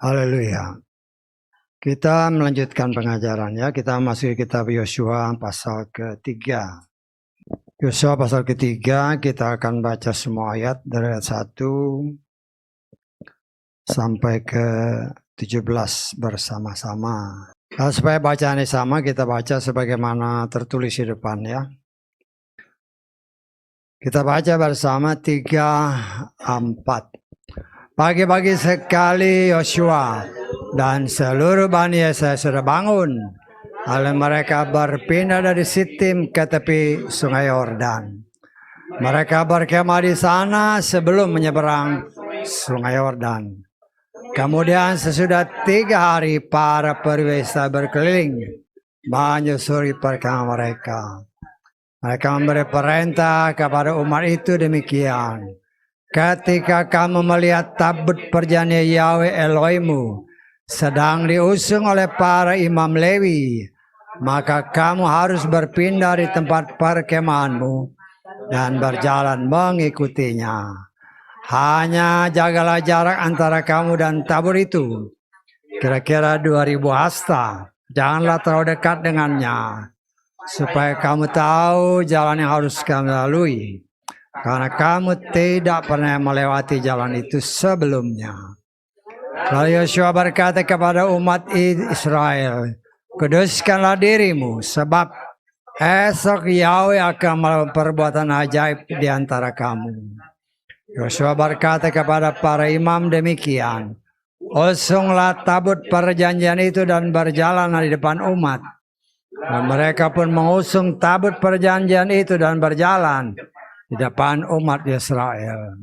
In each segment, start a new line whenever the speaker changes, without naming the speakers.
Haleluya. Kita melanjutkan pengajarannya. Kita masuk kitab Yosua pasal ketiga. Yosua pasal ketiga, kita akan baca semua ayat dari ayat 1 sampai ke 17 bersama-sama. Nah, supaya bacaannya sama, kita baca sebagaimana tertulis di depan ya. Kita baca bersama 3, 4. Pagi-pagi sekali Yosua dan seluruh Bani Israel sudah bangun. Lalu mereka berpindah dari Sitim ke tepi sungai Yordan. Mereka berkemah di sana sebelum menyeberang sungai Yordan. Kemudian sesudah 3 hari para perwira berkeliling menyusuri perkemahan mereka. Mereka memberi perintah kepada umat itu demikian. Ketika kamu melihat tabut perjanjian Yahweh Elohimmu sedang diusung oleh para imam Lewi, maka kamu harus berpindah di tempat perkemahanmu dan berjalan mengikutinya. Hanya jagalah jarak antara kamu dan tabur itu, kira-kira 2000 hasta. Janganlah terlalu dekat dengannya, supaya kamu tahu jalan yang harus kamu lalui. Karena kamu tidak pernah melewati jalan itu sebelumnya. Lalu Yosua berkata kepada umat Israel, kuduskanlah dirimu, sebab esok Yahweh akan melakukan perbuatan ajaib di antara kamu. Yosua berkata kepada para imam demikian, usunglah tabut perjanjian itu dan berjalan di depan umat. Dan mereka pun mengusung tabut perjanjian itu dan berjalan di depan umat Israel.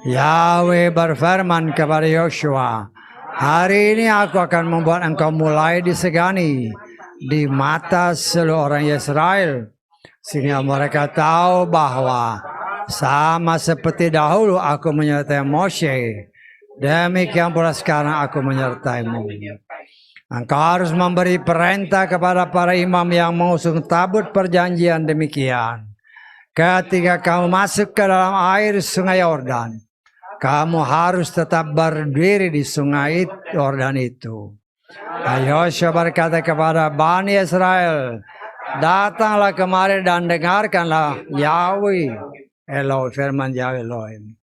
Yahweh berfirman kepada Yosua, hari ini aku akan membuat engkau mulai disegani di mata seluruh orang Israel, sehingga mereka tahu bahwa sama seperti dahulu aku menyertai Moshe, demikian pula sekarang aku menyertaimu. Engkau harus memberi perintah kepada para imam yang mengusung tabut perjanjian demikian. Ketika kamu masuk ke dalam air sungai Yordan, kamu harus tetap berdiri di sungai Yordan itu. Yosua berkata kepada Bani Israel, datanglah kemari dan dengarkanlah Yahweh Elohim, firman Yahweh Elohim.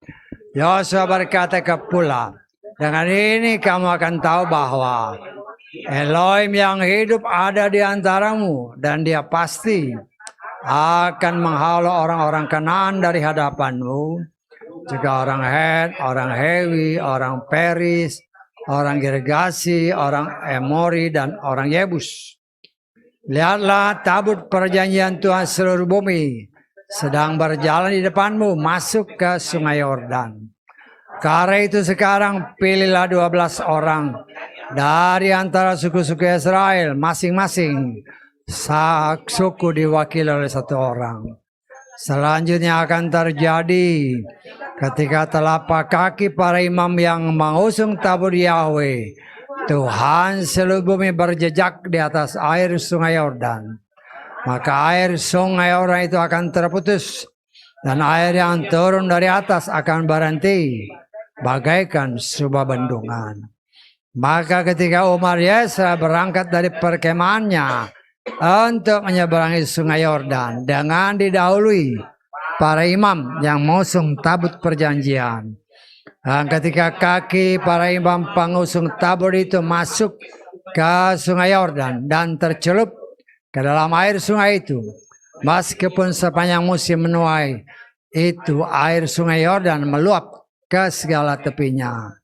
Yosua berkata pula, dengan ini kamu akan tahu bahwa Elohim yang hidup ada di antaramu, dan dia pasti akan menghalau orang-orang Kanaan dari hadapanmu, juga orang Het, orang Hewi, orang Peris, orang Girgasi, orang Emori, dan orang Yebus. Lihatlah tabut perjanjian Tuhan seluruh bumi sedang berjalan di depanmu masuk ke sungai Yordan. Karena itu sekarang pilihlah 12 orang dari antara suku-suku Israel masing-masing. Suku diwakili oleh 1 orang. Selanjutnya akan terjadi ketika telapak kaki para imam yang mengusung tabur Yahweh Tuhan seluruh bumi berjejak di atas air sungai Yordan, maka air sungai Yordan itu akan terputus dan air yang turun dari atas akan berhenti bagaikan sebuah bendungan. Maka ketika umat Israel berangkat dari perkemahannya untuk menyeberangi sungai Yordan dengan didahului para imam yang mengusung tabut perjanjian. Dan ketika kaki para imam pengusung tabut itu masuk ke sungai Yordan dan tercelup ke dalam air sungai itu, meskipun sepanjang musim menuai itu air sungai Yordan meluap ke segala tepinya,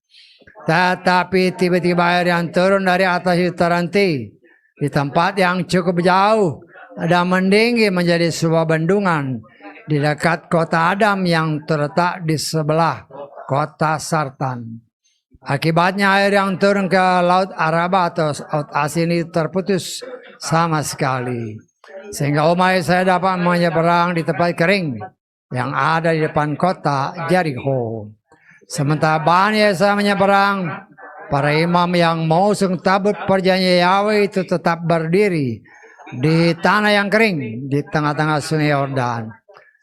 tetapi tiba-tiba air yang turun dari atas itu terhenti di tempat yang cukup jauh dan meninggi menjadi sebuah bendungan di dekat kota Adam yang terletak di sebelah kota Sartan. Akibatnya air yang turun ke Laut Araba atau Laut Asin itu terputus sama sekali, sehingga umat Israel dapat menyeberang di tempat kering yang ada di depan kota Jericho. Sementara Bani Israel menyeberang, para imam yang mengusung tabut perjanjian Yahweh itu tetap berdiri di tanah yang kering di tengah-tengah sungai Yordan.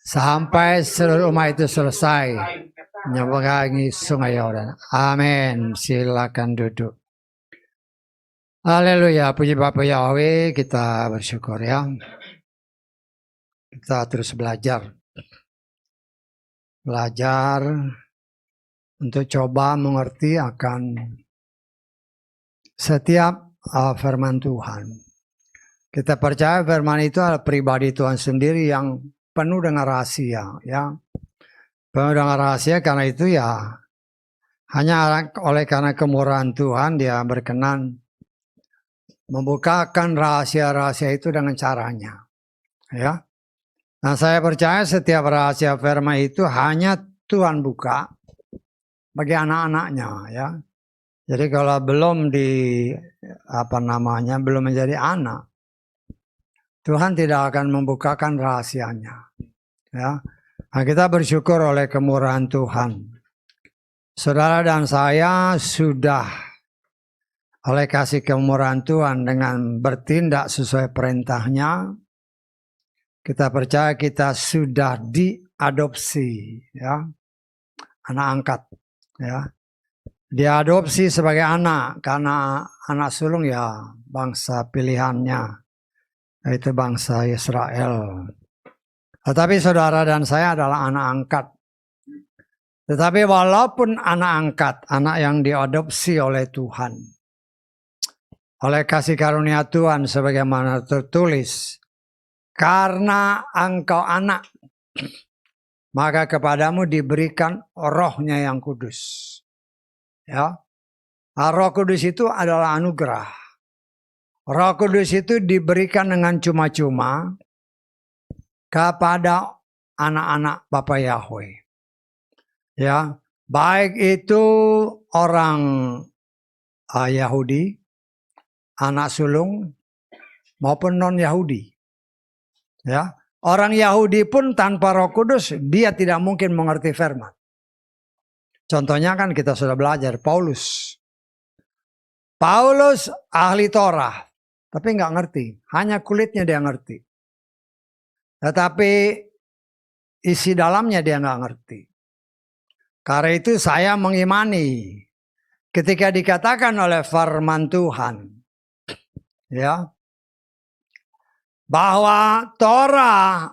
sampai seluruh umat itu selesai menyeberangi sungai Yordan. Amin. Silakan duduk. Haleluya, puji Bapa Yahweh, kita bersyukur ya. Kita terus belajar untuk coba mengerti akan setiap firman Tuhan. Kita percaya firman itu adalah pribadi Tuhan sendiri yang penuh dengan rahasia, ya. Penuh dengan rahasia, karena itu ya hanya oleh karena kemurahan Tuhan dia berkenan membukakan rahasia-rahasia itu dengan caranya, ya. Nah, saya percaya setiap rahasia firman itu hanya Tuhan buka bagi anak-anaknya, ya. Jadi kalau belum belum menjadi anak, Tuhan tidak akan membukakan rahasianya, ya. Nah, kita bersyukur oleh kemurahan Tuhan. Saudara dan saya sudah oleh kasih kemurahan Tuhan dengan bertindak sesuai perintahnya, kita percaya kita sudah diadopsi, ya, anak angkat, ya. Diadopsi sebagai anak karena anak sulung ya bangsa pilihannya, yaitu bangsa Israel. Tetapi saudara dan saya adalah anak angkat. Tetapi walaupun anak angkat, anak yang diadopsi oleh Tuhan, oleh kasih karunia Tuhan sebagaimana tertulis, karena engkau anak, maka kepadamu diberikan rohnya yang kudus. Ya, Roh Kudus itu adalah anugerah. Roh Kudus itu diberikan dengan cuma-cuma kepada anak-anak Bapa Yahweh. Ya, baik itu orang Yahudi, anak sulung, maupun non-Yahudi. Ya, orang Yahudi pun tanpa Roh Kudus dia tidak mungkin mengerti firman. Contohnya kan kita sudah belajar Paulus ahli Torah, tapi nggak ngerti, hanya kulitnya dia ngerti. Tetapi isi dalamnya dia nggak ngerti. Karena itu saya mengimani ketika dikatakan oleh firman Tuhan, ya, bahwa Torah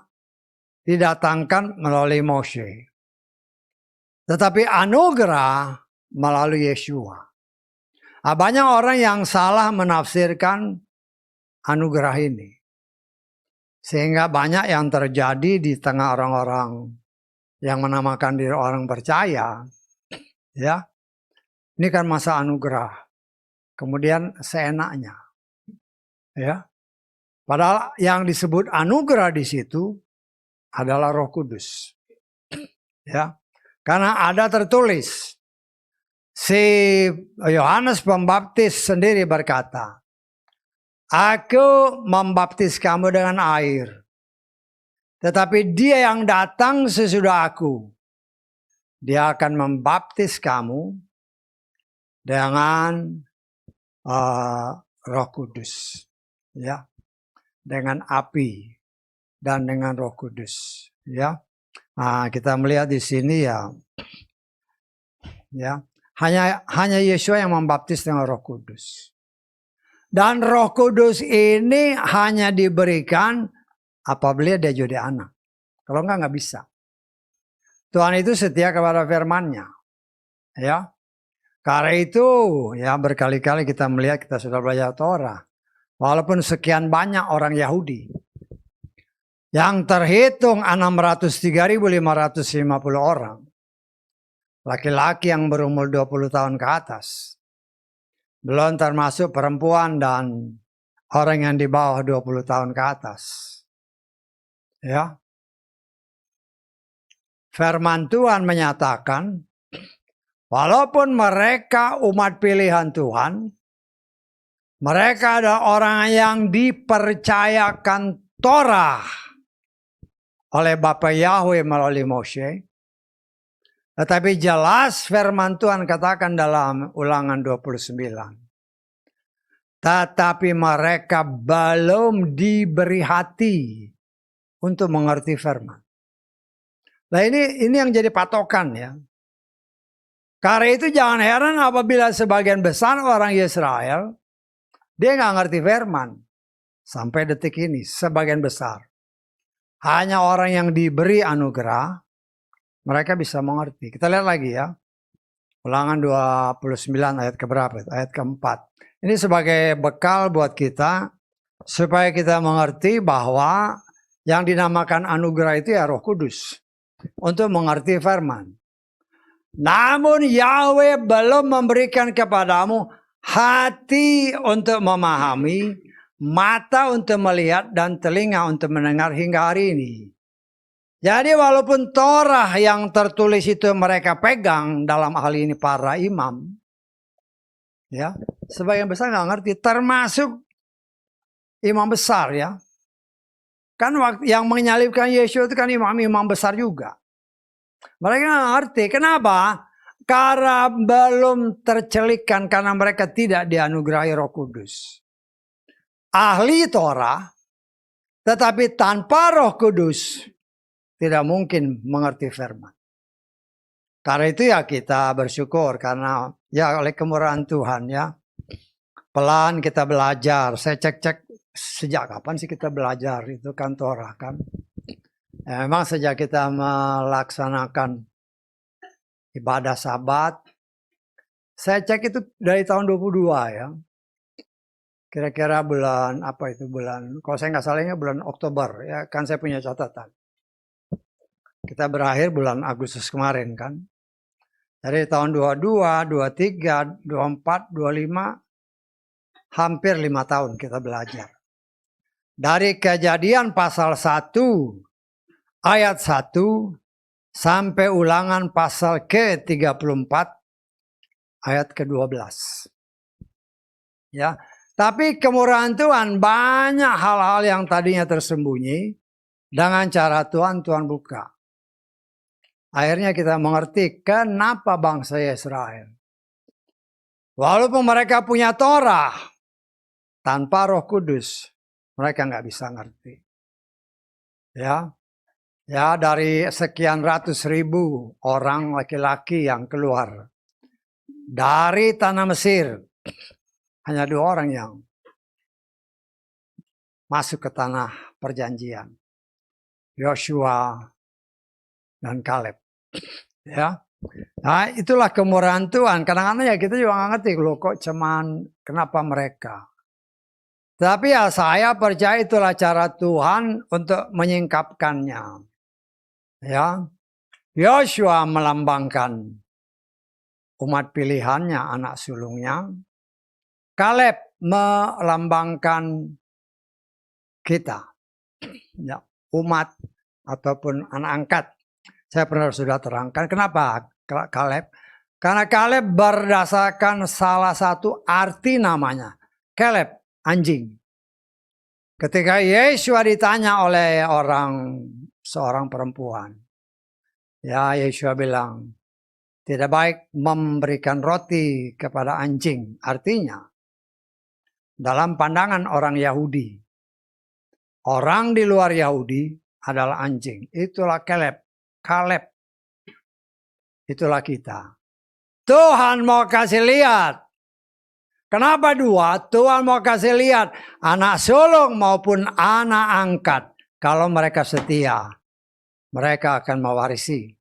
didatangkan melalui Moshe, tetapi anugerah melalui Yeshua. Banyak orang yang salah menafsirkan anugerah ini. Sehingga banyak yang terjadi di tengah orang-orang yang menamakan diri orang percaya. Ya, ini kan masa anugerah. Kemudian seenaknya. Ya. Padahal yang disebut anugerah di situ adalah Roh Kudus. Ya. Karena ada tertulis, si Yohanes Pembaptis sendiri berkata, aku membaptis kamu dengan air, tetapi dia yang datang sesudah aku, dia akan membaptis kamu dengan Roh Kudus, ya, dengan api dan dengan Roh Kudus, ya. Nah, kita melihat di sini ya, hanya Yeshua yang membaptis dengan Roh Kudus. Dan Roh Kudus ini hanya diberikan apabila dia jadi anak. Kalau enggak bisa. Tuhan itu setia kepada firman-Nya. Ya. Karena itu ya berkali-kali kita melihat, kita sudah belajar Torah. Walaupun sekian banyak orang Yahudi yang terhitung 603.550 orang. Laki-laki yang berumur 20 tahun ke atas. Belum termasuk perempuan dan orang yang di bawah 20 tahun ke atas. Ya. Firman Tuhan menyatakan, walaupun mereka umat pilihan Tuhan, mereka adalah orang yang dipercayakan Torah oleh Bapa Yahweh melalui Moshe. Tetapi jelas firman Tuhan katakan dalam Ulangan 29. Tetapi mereka belum diberi hati untuk mengerti firman. Nah ini yang jadi patokan ya. Karena itu jangan heran apabila sebagian besar orang Israel, dia nggak ngerti firman. Sampai detik ini, sebagian besar. Hanya orang yang diberi anugerah, mereka bisa mengerti. Kita lihat lagi ya. Ulangan 29 ayat keberapa? Ayat keempat. Ini sebagai bekal buat kita, supaya kita mengerti bahwa yang dinamakan anugerah itu ya Roh Kudus. Untuk mengerti firman. Namun Yahweh belum memberikan kepadamu hati untuk memahami, mata untuk melihat, dan telinga untuk mendengar hingga hari ini. Jadi walaupun Torah yang tertulis itu mereka pegang, dalam hal ini para imam, ya sebagian besar nggak ngerti, termasuk imam besar ya. Kan yang menyalibkan Yesus itu kan imam-imam besar juga. Mereka nggak ngerti. Kenapa? Karena belum tercelikkan, karena mereka tidak dianugerahi Roh Kudus. Ahli Torah, tetapi tanpa Roh Kudus, tidak mungkin mengerti firman. Karena itu ya kita bersyukur, karena ya oleh kemurahan Tuhan ya, pelan kita belajar. Saya cek-cek sejak kapan sih kita belajar itu kan Torah kan. Ya, memang sejak kita melaksanakan ibadah Sabat, saya cek itu dari tahun 22 ya. Kira-kira bulan apa itu bulan, kalau saya nggak salahnya bulan Oktober ya, kan saya punya catatan. Kita berakhir bulan Agustus kemarin kan. Dari tahun 22, 23, 24, 25, hampir 5 tahun kita belajar. Dari Kejadian pasal 1 ayat 1 sampai Ulangan pasal ke-34 ayat ke-12. Ya, tapi kemurahan Tuhan banyak hal-hal yang tadinya tersembunyi, dengan cara Tuhan buka. Akhirnya kita mengerti kenapa bangsa Israel, walaupun mereka punya Torah, tanpa Roh Kudus mereka nggak bisa ngerti. Ya dari sekian ratus ribu orang laki-laki yang keluar dari tanah Mesir, hanya 2 orang yang masuk ke tanah perjanjian, Yosua dan Kaleb. Ya, nah itulah kemurahan Tuhan. Kadang-kadang ya kita juga nggak ngerti loh, kok cuman kenapa mereka. Tapi ya saya percaya itulah cara Tuhan untuk menyingkapkannya. Ya, Yosua melambangkan umat pilihannya, anak sulungnya. Kaleb melambangkan kita, ya, umat ataupun anak angkat. Saya pernah sudah terangkan kenapa Kaleb. Karena Kaleb berdasarkan salah satu arti namanya. Kaleb, anjing. Ketika Yesua ditanya oleh seorang perempuan, ya Yesua bilang, tidak baik memberikan roti kepada anjing. Artinya, dalam pandangan orang Yahudi, orang di luar Yahudi adalah anjing. Itulah Kaleb. Itulah kita. Tuhan mau kasih lihat. Kenapa 2? Tuhan mau kasih lihat anak sulung maupun anak angkat. Kalau mereka setia, mereka akan mewarisi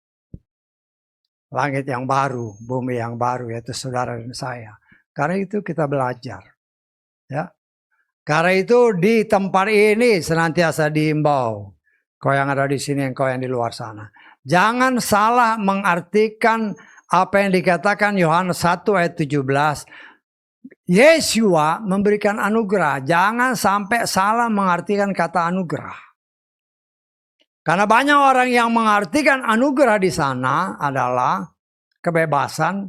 langit yang baru, bumi yang baru, yaitu saudara dan saya. Karena itu kita belajar. Ya. Karena itu di tempat ini senantiasa diimbau. Kau yang ada di sini, kau yang di luar sana. Jangan salah mengartikan apa yang dikatakan Yohanes 1 ayat 17. Yesua memberikan anugerah. Jangan sampai salah mengartikan kata anugerah. Karena banyak orang yang mengartikan anugerah di sana adalah kebebasan.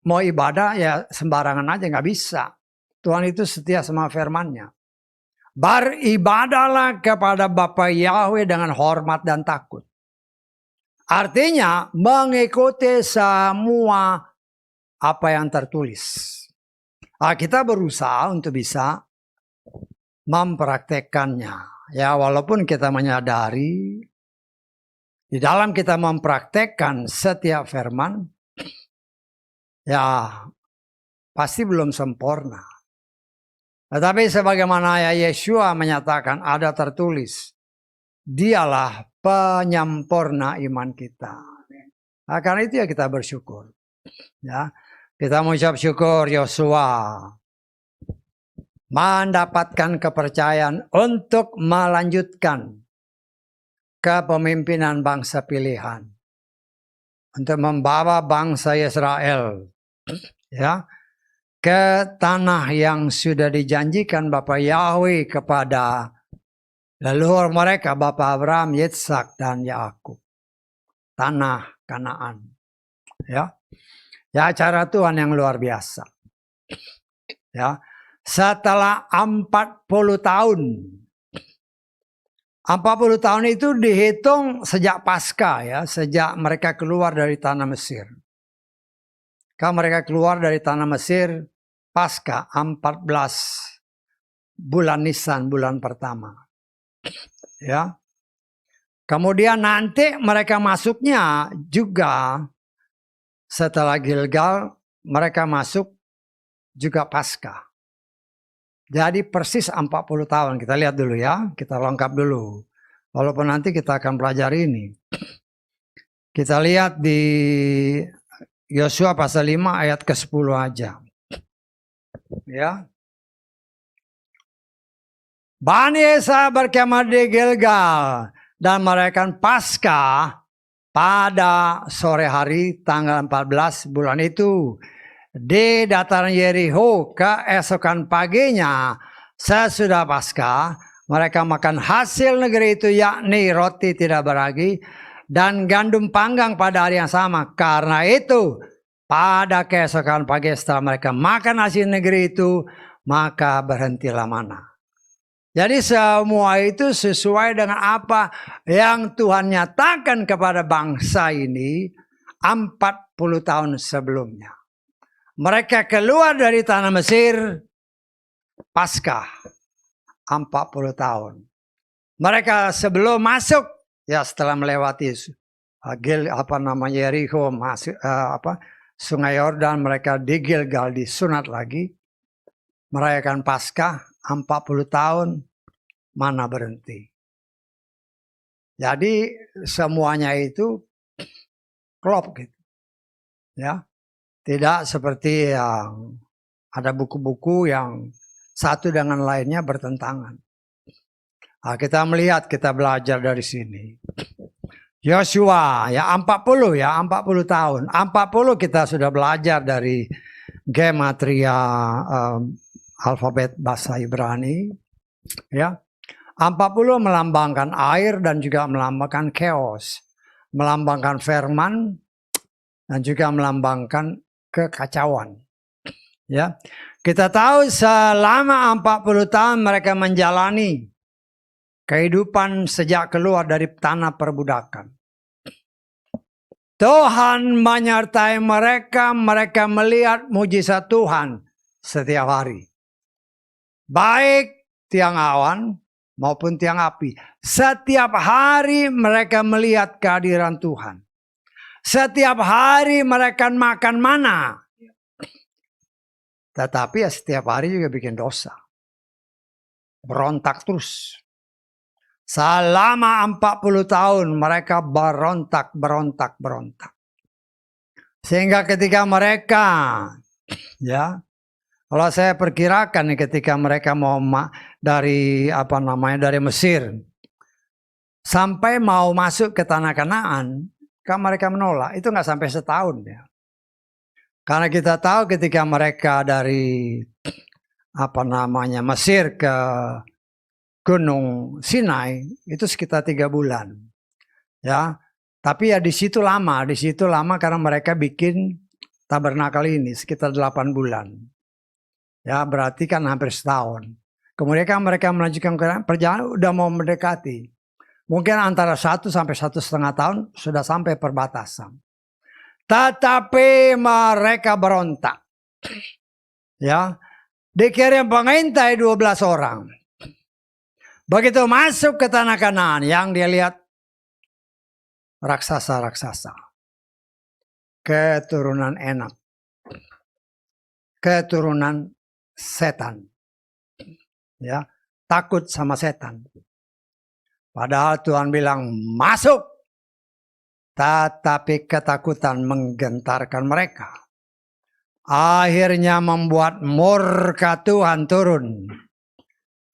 Mau ibadah ya sembarangan aja, nggak bisa. Tuhan itu setia sama firman-Nya. Beribadahlah kepada Bapa Yahweh dengan hormat dan takut. Artinya mengikuti semua apa yang tertulis. Kita berusaha untuk bisa mempraktekkannya. Ya walaupun kita menyadari Di dalam kita mempraktekkan setiap firman, ya pasti belum sempurna. Tetapi sebagaimana Yeshua menyatakan, ada tertulis, dialah penyempurna iman kita. Nah, karena itu ya kita bersyukur. Ya, kita mengucap syukur Yosua mendapatkan kepercayaan untuk melanjutkan kepemimpinan bangsa pilihan, untuk membawa bangsa Israel ya ke tanah yang sudah dijanjikan Bapa Yahweh kepada leluhur mereka, Bapa Abraham, Yitzhak dan Yakub, tanah Kanaan. Ya, cara Tuhan yang luar biasa. Ya, setelah 40 tahun. 40 tahun itu dihitung sejak Paskah ya, sejak mereka keluar dari tanah Mesir. Kalau mereka keluar dari tanah Mesir, Paskah 14 bulan Nisan, bulan pertama. Ya. Kemudian nanti mereka masuknya juga setelah Gilgal, mereka masuk juga Paskah. Jadi persis 40 tahun. Kita lihat dulu ya. Kita lengkap dulu. Walaupun nanti kita akan pelajari ini. Kita lihat di Yosua pasal 5 ayat ke-10 aja. Ya. Bani Esa berkemah di Gilgal dan merayakan Paskah pada sore hari tanggal 14 bulan itu. Di dataran Yeriho keesokan paginya sesudah Paskah mereka makan hasil negeri itu, yakni roti tidak beragi dan gandum panggang pada hari yang sama. Karena itu pada keesokan pagi setelah mereka makan hasil negeri itu, maka berhentilah mana. Jadi semua itu sesuai dengan apa yang Tuhan nyatakan kepada bangsa ini 40 tahun sebelumnya. Mereka keluar dari tanah Mesir Paskah 40 tahun. Mereka sebelum masuk ya setelah melewati Yeriko, Sungai Yordan, mereka di Gilgal disunat lagi merayakan Paskah 40 tahun, mana berhenti. Jadi semuanya itu klop gitu. Ya. Tidak seperti yang ada buku-buku yang satu dengan lainnya bertentangan. Nah, kita melihat, kita belajar dari sini. Yosua ya 40 tahun. 40 kita sudah belajar dari gematria alfabet bahasa Ibrani. Ya. 40 melambangkan air dan juga melambangkan chaos. Melambangkan firman dan juga melambangkan kekacauan. Ya. Kita tahu selama 40 tahun mereka menjalani kehidupan sejak keluar dari tanah perbudakan. Tuhan menyertai mereka, mereka melihat mujizat Tuhan setiap hari. Baik tiang awan maupun tiang api. Setiap hari mereka melihat kehadiran Tuhan. Setiap hari mereka makan mana. Tetapi ya setiap hari juga bikin dosa. Berontak terus. Selama 40 tahun mereka berontak. Sehingga ketika mereka, ya, kalau saya perkirakan ketika mereka mau dari Mesir sampai mau masuk ke tanah Kanaan, kan mereka menolak. Itu nggak sampai setahun ya. Karena kita tahu ketika mereka dari Mesir ke Gunung Sinai itu sekitar 3 bulan. Ya. Tapi ya di situ lama karena mereka bikin tabernakel ini sekitar 8 bulan. Ya, berarti kan hampir setahun. Kemudian kan mereka melanjutkan perjalanan udah mau mendekati. Mungkin antara 1 sampai 1,5 tahun sudah sampai perbatasan. Tetapi mereka berontak. Ya. Dikirim pengintai 12 orang. Begitu masuk ke tanah Kanaan, yang dia lihat raksasa-raksasa, keturunan Enak, keturunan setan. Ya, takut sama setan. Padahal Tuhan bilang masuk, tetapi ketakutan menggentarkan mereka. Akhirnya membuat murka Tuhan turun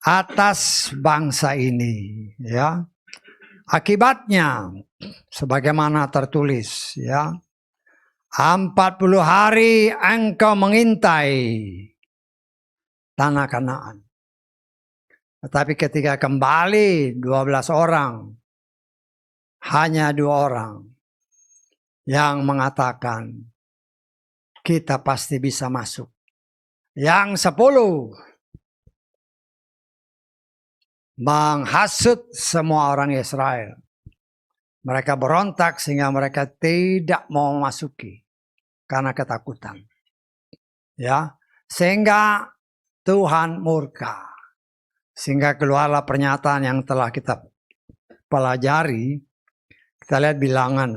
atas bangsa ini. Ya, akibatnya sebagaimana tertulis, ya, 40 hari engkau mengintai tanah Kanaan. Tetapi ketika kembali 12 orang, hanya 2 orang yang mengatakan kita pasti bisa masuk. Yang 10 menghasut semua orang Israel. Mereka berontak sehingga mereka tidak mau memasuki karena ketakutan. Ya, sehingga Tuhan murka. Sehingga keluarlah pernyataan yang telah kita pelajari. Kita lihat bilangan.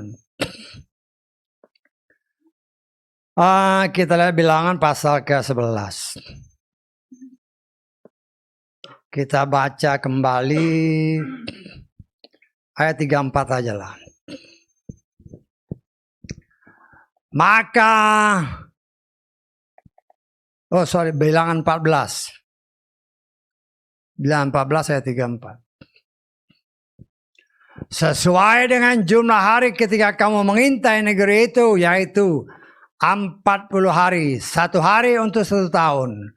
Kita lihat bilangan pasal ke-11. Kita baca kembali ayat 34 aja lah. Maka, bilangan 14. Bilangan 14 ayat 34. Sesuai dengan jumlah hari ketika kamu mengintai negeri itu, yaitu 40 hari, 1 hari untuk 1 tahun.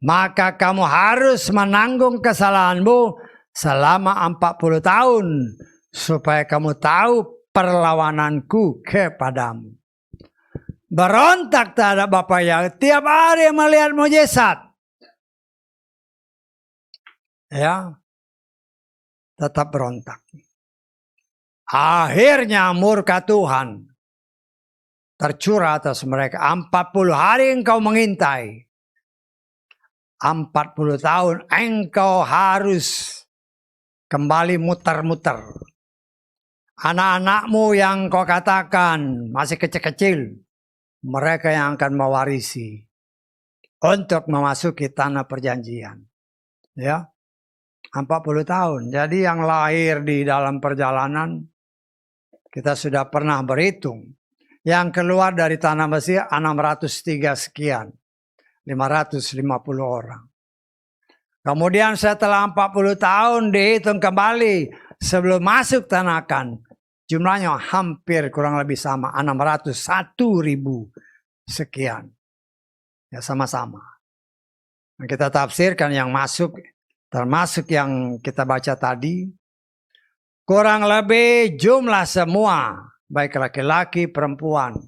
Maka kamu harus menanggung kesalahanmu selama 40 tahun. Supaya kamu tahu perlawananku kepadamu. Berontak terhadap Bapak Yahweh tiap hari melihat mujizat. Ya, tetap berontak. Akhirnya murka Tuhan tercurah atas mereka. 40 hari engkau mengintai. 40 tahun engkau harus kembali muter-muter. Anak-anakmu yang kau katakan masih kecil-kecil, mereka yang akan mewarisi untuk memasuki tanah perjanjian. Ya, 40 tahun. Jadi yang lahir di dalam perjalanan, kita sudah pernah berhitung. Yang keluar dari tanah Mesir 603 sekian. 550 orang. Kemudian setelah 40 tahun dihitung kembali sebelum masuk tanah Kan. Jumlahnya hampir kurang lebih sama. 601.000 sekian. Ya, sama-sama. Nah, kita tafsirkan yang masuk, termasuk yang kita baca tadi. Kurang lebih jumlah semua, baik laki-laki, perempuan.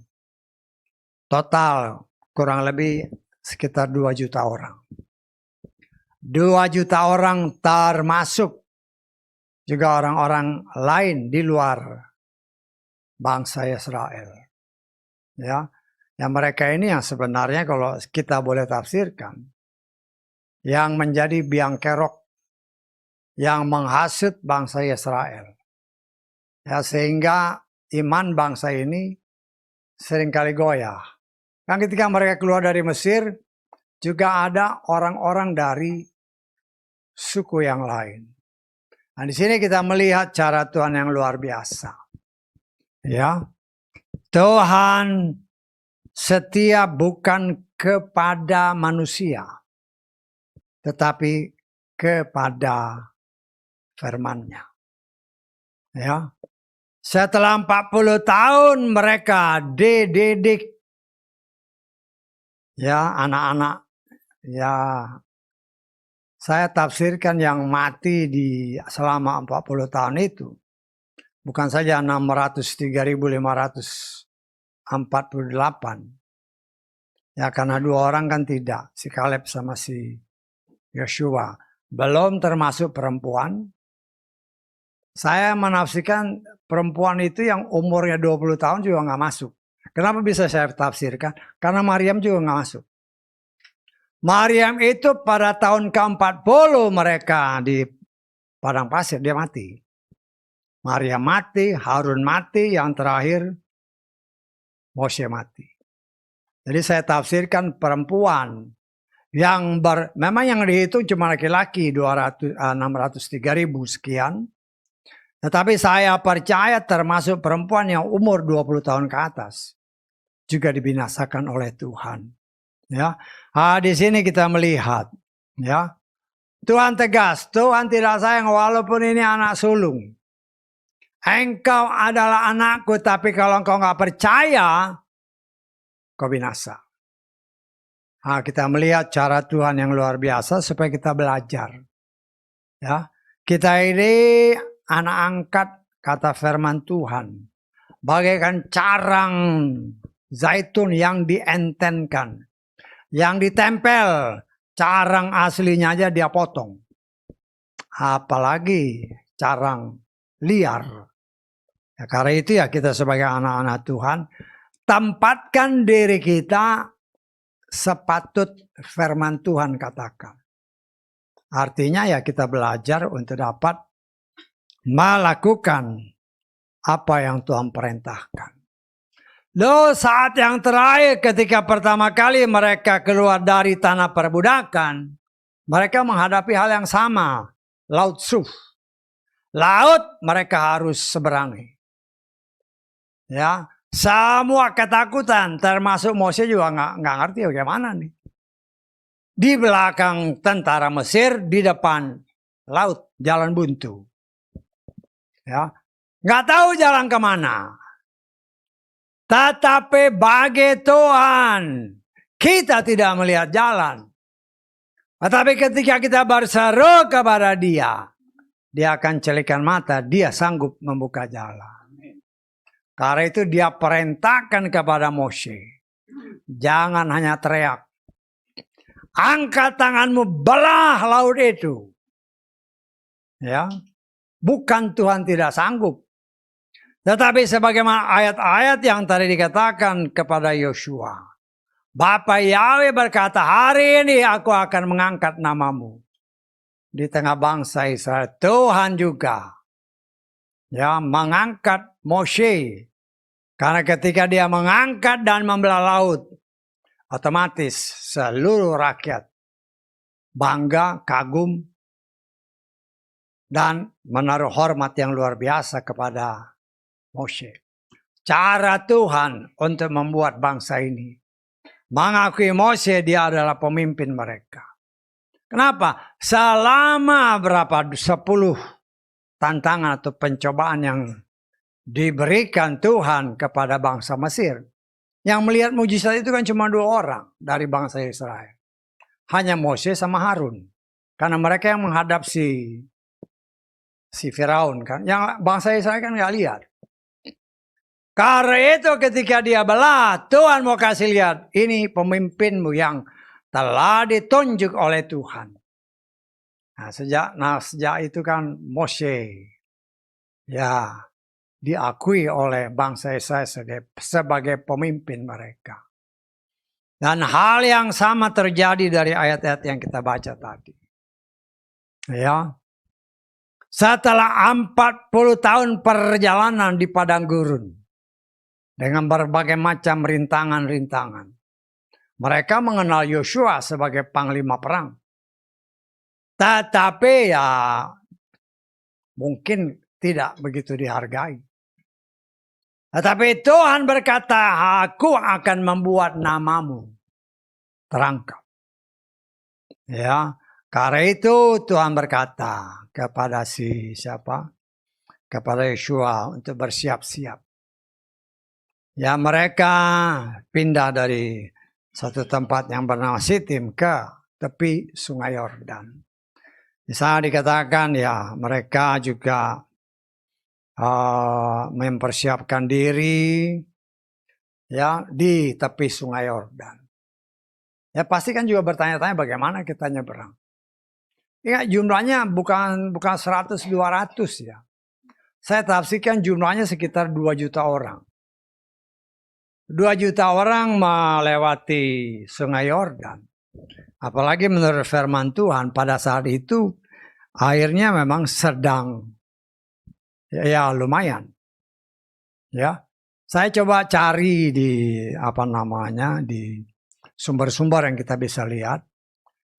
Total kurang lebih sekitar 2 juta orang. 2 juta orang termasuk juga orang-orang lain di luar bangsa Israel. Ya, yang mereka ini yang sebenarnya kalau kita boleh tafsirkan, yang menjadi biang kerok, yang menghasut bangsa Israel. Ya, sehingga iman bangsa ini seringkali goyah. Kan ketika mereka keluar dari Mesir, juga ada orang-orang dari suku yang lain. Nah, di sini kita melihat cara Tuhan yang luar biasa. Ya, Tuhan setia bukan kepada manusia, tetapi kepada firman-Nya. Ya, setelah 40 tahun mereka dididik, ya, anak-anak. Ya, saya tafsirkan yang mati di selama 40 tahun itu. Bukan saja 603.548. Ya, karena 2 orang kan tidak. Si Kaleb sama si Yosua. Belum termasuk perempuan. Saya menafsirkan perempuan itu yang umurnya 20 tahun juga nggak masuk. Kenapa bisa saya tafsirkan? Karena Maryam juga nggak masuk. Maryam itu pada tahun ke-40 mereka di padang pasir, dia mati. Maria mati, Harun mati, yang terakhir Mose mati. Jadi saya tafsirkan perempuan yang memang yang dihitung cuma laki-laki 603.000 sekian. Tetapi saya percaya termasuk perempuan yang umur 20 tahun ke atas juga dibinasakan oleh Tuhan. Ya, di sini kita melihat, ya, Tuhan tegas, Tuhan tidak sayang walaupun ini anak sulung. Engkau adalah anakku, tapi kalau engkau nggak percaya, kau binasa. Kita melihat cara Tuhan yang luar biasa supaya kita belajar. Ya, kita ini anak angkat, kata firman Tuhan, bagaikan carang zaitun yang dientenkan, yang ditempel, carang aslinya aja dia potong. Apalagi carang liar. Ya, karena itu ya kita sebagai anak-anak Tuhan, tempatkan diri kita sepatut firman Tuhan katakan. Artinya ya kita belajar untuk dapat melakukan apa yang Tuhan perintahkan. Loh, saat yang terakhir ketika pertama kali mereka keluar dari tanah perbudakan, mereka menghadapi hal yang sama, Laut Suf. Laut mereka harus seberangi. Ya, semua ketakutan, termasuk Mose juga nggak ngerti bagaimana nih. Di belakang tentara Mesir, di depan laut, jalan buntu. Ya, nggak tahu jalan kemana. Tetapi bagi Tuhan, kita tidak melihat jalan. Tetapi ketika kita berseru kepada Dia, Dia akan celikan mata, Dia sanggup membuka jalan. Karena itu Dia perintahkan kepada Mose, jangan hanya teriak. Angkat tanganmu, belah laut itu. Ya, bukan Tuhan tidak sanggup. Tetapi sebagaimana ayat-ayat yang tadi dikatakan kepada Yosua. Bapa Yahweh berkata, hari ini aku akan mengangkat namamu. Di tengah bangsa Israel, Tuhan juga ya mengangkat Mose. Karena ketika dia mengangkat dan membelah laut, otomatis seluruh rakyat bangga, kagum, dan menaruh hormat yang luar biasa kepada Mose. Cara Tuhan untuk membuat bangsa ini mengakui Mose dia adalah pemimpin mereka. Kenapa? Selama 10 tantangan atau pencobaan yang diberikan Tuhan kepada bangsa Mesir. Yang melihat mujizat itu kan cuma 2 orang dari bangsa Israel. Hanya Mose sama Harun. Karena mereka yang menghadap si Firaun kan. Yang bangsa Israel kan nggak lihat. Karena itu ketika dia belah, Tuhan mau kasih lihat, ini pemimpinmu yang telah ditunjuk oleh Tuhan. Nah sejak itu kan Mose ya diakui oleh bangsa Israel sebagai pemimpin mereka. Dan hal yang sama terjadi dari ayat-ayat yang kita baca tadi. Ya. Setelah 40 tahun perjalanan di padang gurun. Dengan berbagai macam rintangan-rintangan. Mereka mengenal Yosua sebagai panglima perang. Tetapi ya mungkin tidak begitu dihargai. Tetapi Tuhan berkata, aku akan membuat namamu terangkat. Ya, karena itu Tuhan berkata kepada kepada Yosua untuk bersiap-siap. Ya, mereka pindah dari satu tempat yang bernama Sitim ke tepi Sungai Yordan. Di sana dikatakan ya mereka juga mempersiapkan diri ya di tepi Sungai Yordan. Ya pasti kan juga bertanya-tanya bagaimana kita nyeberang. Ya jumlahnya bukan 100-200 ya. Saya tafsirkan jumlahnya sekitar 2 juta orang. 2 juta orang melewati Sungai Yordan. Apalagi menurut firman Tuhan pada saat itu airnya memang sedang. Ya lumayan. Ya, saya coba cari di di sumber-sumber yang kita bisa lihat.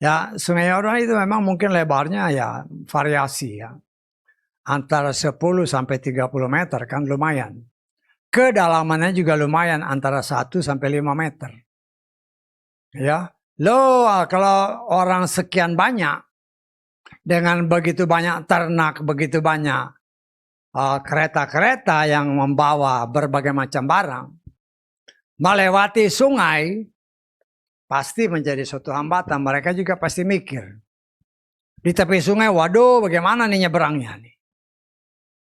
Ya, Sungai Yordan itu memang mungkin lebarnya ya variasi ya. Antara 10 sampai 30 meter kan lumayan. Kedalamannya juga lumayan antara 1 sampai 5 meter. Ya. Kalau orang sekian banyak dengan begitu banyak ternak, begitu banyak kereta-kereta yang membawa berbagai macam barang melewati sungai, pasti menjadi suatu hambatan. Mereka juga pasti mikir di tepi sungai, waduh bagaimana nih nyeberangnya nih.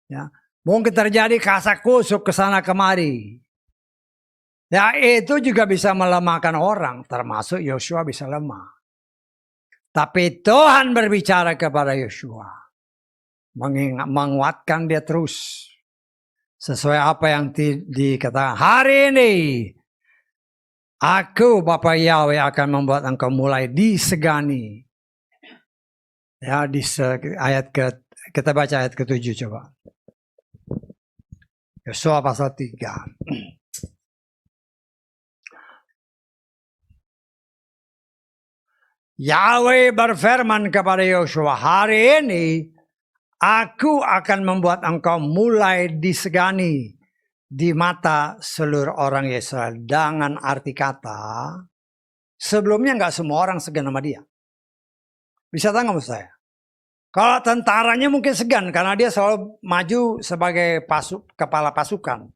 Ya, mungkin terjadi kasak kusuk ke sana kemari. Ya, itu juga bisa melemahkan orang, termasuk Yosua bisa lemah. Tapi Tuhan berbicara kepada Yosua, menguatkan dia terus. Sesuai apa yang dikatakan, hari ini aku Bapa Yahweh akan membuat engkau mulai disegani. Ya, kita baca ayat ke-7 coba. Yosua pasal 3. Yahweh berfirman kepada Yosua, hari ini aku akan membuat engkau mulai disegani di mata seluruh orang Israel. Dengan arti kata, sebelumnya nggak semua orang segan sama dia. Bisa tahu nggak maksud saya? Kalau tentaranya mungkin segan karena dia selalu maju sebagai kepala pasukan.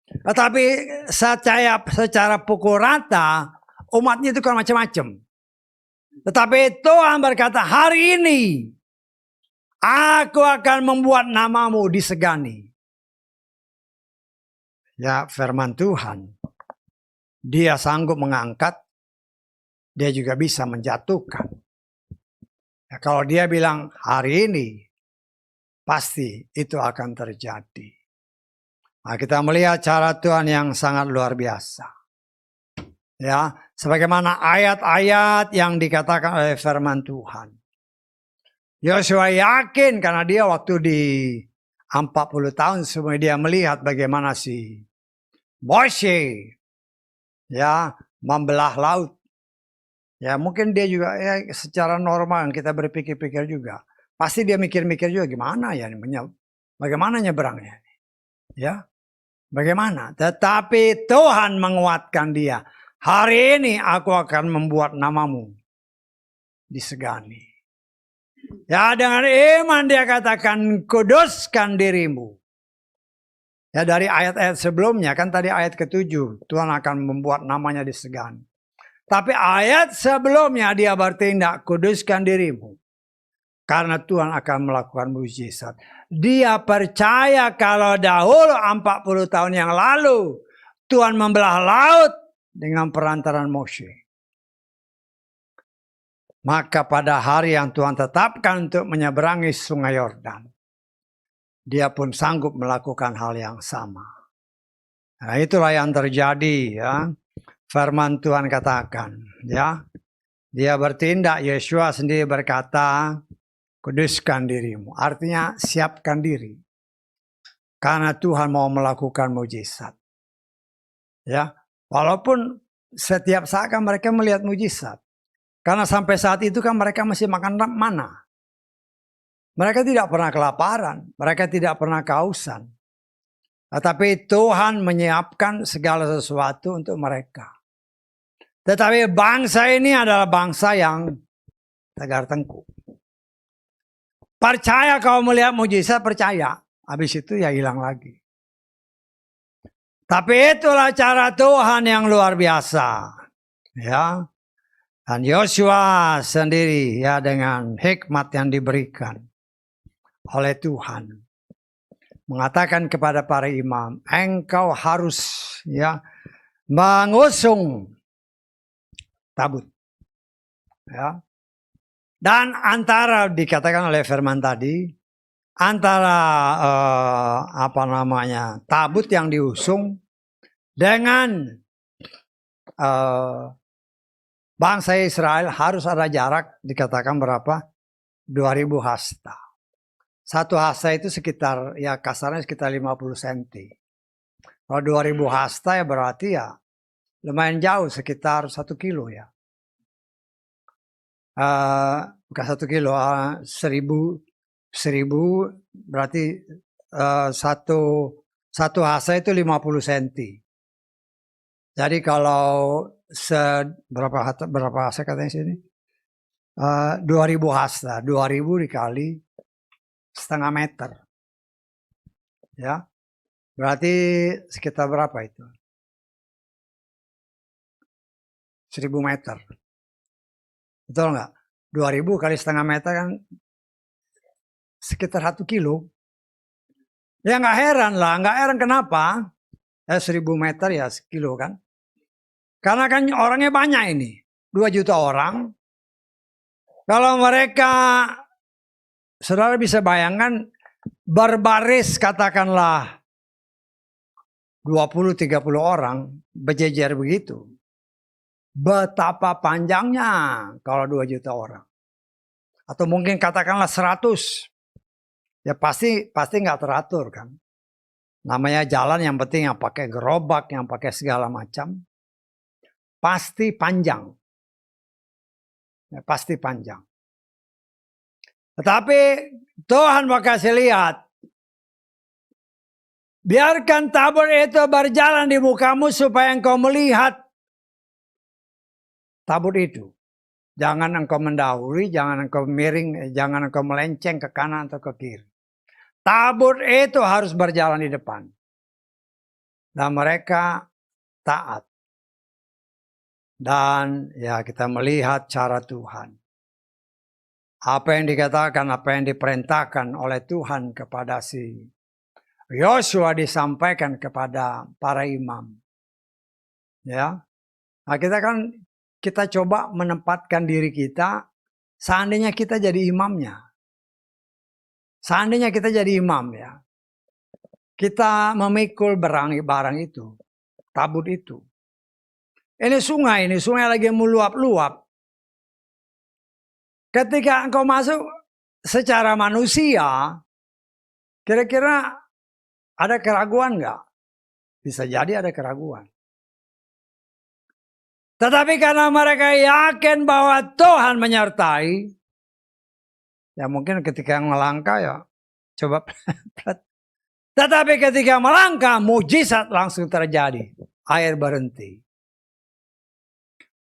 Tetapi secara pukul rata, umatnya itu kan macam-macam. Tetapi Tuhan berkata, hari ini aku akan membuat namamu disegani. Ya, firman Tuhan. Dia sanggup mengangkat, dia juga bisa menjatuhkan. Ya, kalau dia bilang hari ini, pasti itu akan terjadi. Nah, kita melihat cara Tuhan yang sangat luar biasa. Ya, sebagaimana ayat-ayat yang dikatakan oleh firman Tuhan. Yosua yakin karena dia waktu di 40 tahun semua dia melihat bagaimana si Moshe ya membelah laut. Ya mungkin dia juga ya secara normal kita berpikir-pikir juga. Pasti dia mikir-mikir juga gimana ya bagaimana nyeberangnya. Ya. Bagaimana? Tetapi Tuhan menguatkan dia. Hari ini aku akan membuat namamu disegani. Ya dengan iman dia katakan kuduskan dirimu. Ya dari ayat-ayat sebelumnya kan tadi ayat ke-7 Tuhan akan membuat namanya disegani. Tapi ayat sebelumnya dia bertindak kuduskan dirimu. Karena Tuhan akan melakukan mujizat. Dia percaya kalau dahulu 40 tahun yang lalu Tuhan membelah laut dengan perantaran Moshe. Maka pada hari yang Tuhan tetapkan untuk menyeberangi sungai Yordan, dia pun sanggup melakukan hal yang sama. Nah, itulah yang terjadi ya. Firman Tuhan katakan ya. Dia bertindak, Yosua sendiri berkata, kuduskan dirimu. Artinya siapkan diri. Karena Tuhan mau melakukan mujizat. Ya, walaupun setiap saat kan mereka melihat mujizat. Karena sampai saat itu kan mereka masih makan mana. Mereka tidak pernah kelaparan, mereka tidak pernah kehausan. Tetapi Tuhan menyiapkan segala sesuatu untuk mereka. Tetapi bangsa ini adalah bangsa yang tegar tengkuk. Percaya kalau melihat mujizat, percaya. Habis itu ya hilang lagi. Tapi itulah cara Tuhan yang luar biasa. Ya. Dan Yosua sendiri ya dengan hikmat yang diberikan oleh Tuhan. Mengatakan kepada para imam, engkau harus ya mengusung tabut. Ya. Dan antara dikatakan oleh firman tadi, antara tabut yang diusung dengan bangsa Israel harus ada jarak dikatakan berapa? 2000 hasta. Satu hasta itu sekitar, ya kasarnya sekitar 50 cm. Kalau 2000 hasta ya berarti ya lumayan jauh, sekitar 1 kilo ya. Bukan 1 kilo, 1000 berarti satu hasta itu 50 cm. Jadi kalau berapa hasta katanya sini? 2000 hasta, 2000 dikali setengah meter. Ya. Berarti sekitar berapa itu? 1000 meter. Betul nggak? 2000 kali setengah meter kan sekitar 1 kilo. Ya nggak heran lah, nggak heran kenapa? 1000 meter ya sekilo kan? Karena kan orangnya banyak ini, 2 juta orang. Kalau mereka, saudara bisa bayangkan, berbaris katakanlah 20-30 orang berjejer begitu. Betapa panjangnya kalau 2 juta orang. Atau mungkin katakanlah 100. Ya pasti nggak teratur kan. Namanya jalan, yang penting yang pakai gerobak, yang pakai segala macam. Pasti panjang. Ya, pasti panjang. Tetapi Tuhan mau kasih lihat. Biarkan tabur itu berjalan di mukamu supaya engkau melihat tabur itu. Jangan engkau mendahului, jangan engkau miring, jangan engkau melenceng ke kanan atau ke kiri. Tabur itu harus berjalan di depan. Dan mereka taat. Dan ya kita melihat cara Tuhan. Apa yang dikatakan, apa yang diperintahkan oleh Tuhan kepada si Yosua disampaikan kepada para imam. Ya. Nah, kita coba menempatkan diri kita, seandainya kita jadi imamnya. Seandainya kita jadi imam ya. Kita memikul barang itu, tabut itu. Ini sungai lagi meluap-luap. Ketika engkau masuk secara manusia, kira-kira ada keraguan nggak? Bisa jadi ada keraguan. Tetapi karena mereka yakin bahwa Tuhan menyertai, ya mungkin ketika melangkah ya coba. Tetapi ketika melangkah, mujizat langsung terjadi. Air berhenti.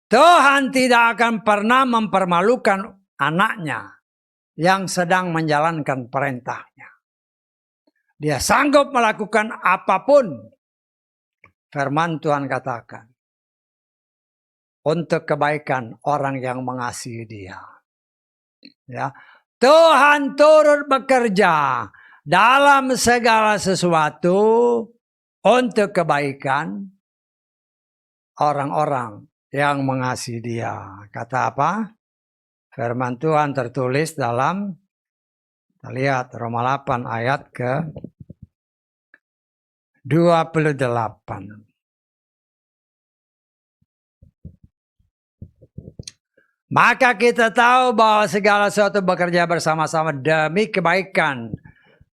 Tuhan tidak akan pernah mempermalukan anaknya yang sedang menjalankan perintahnya. Dia sanggup melakukan apapun. Firman Tuhan katakan. Untuk kebaikan orang yang mengasihi dia. Ya. Tuhan turut bekerja dalam segala sesuatu untuk kebaikan orang-orang yang mengasihi dia. Kata apa? Firman Tuhan tertulis dalam, kita lihat Roma 8 ayat ke 28. Maka kita tahu bahwa segala sesuatu bekerja bersama-sama demi kebaikan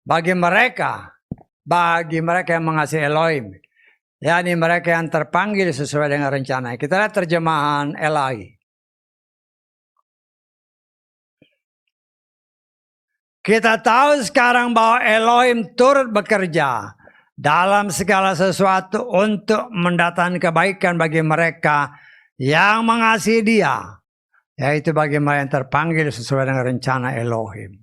bagi mereka yang mengasihi Elohim, yakni mereka yang terpanggil sesuai dengan rencana. Kita lihat terjemahan LAI. Kita tahu sekarang bahwa Elohim turut bekerja dalam segala sesuatu untuk mendatangkan kebaikan bagi mereka yang mengasihi Dia. Yaitu bagi mereka yang terpanggil sesuai dengan rencana Elohim.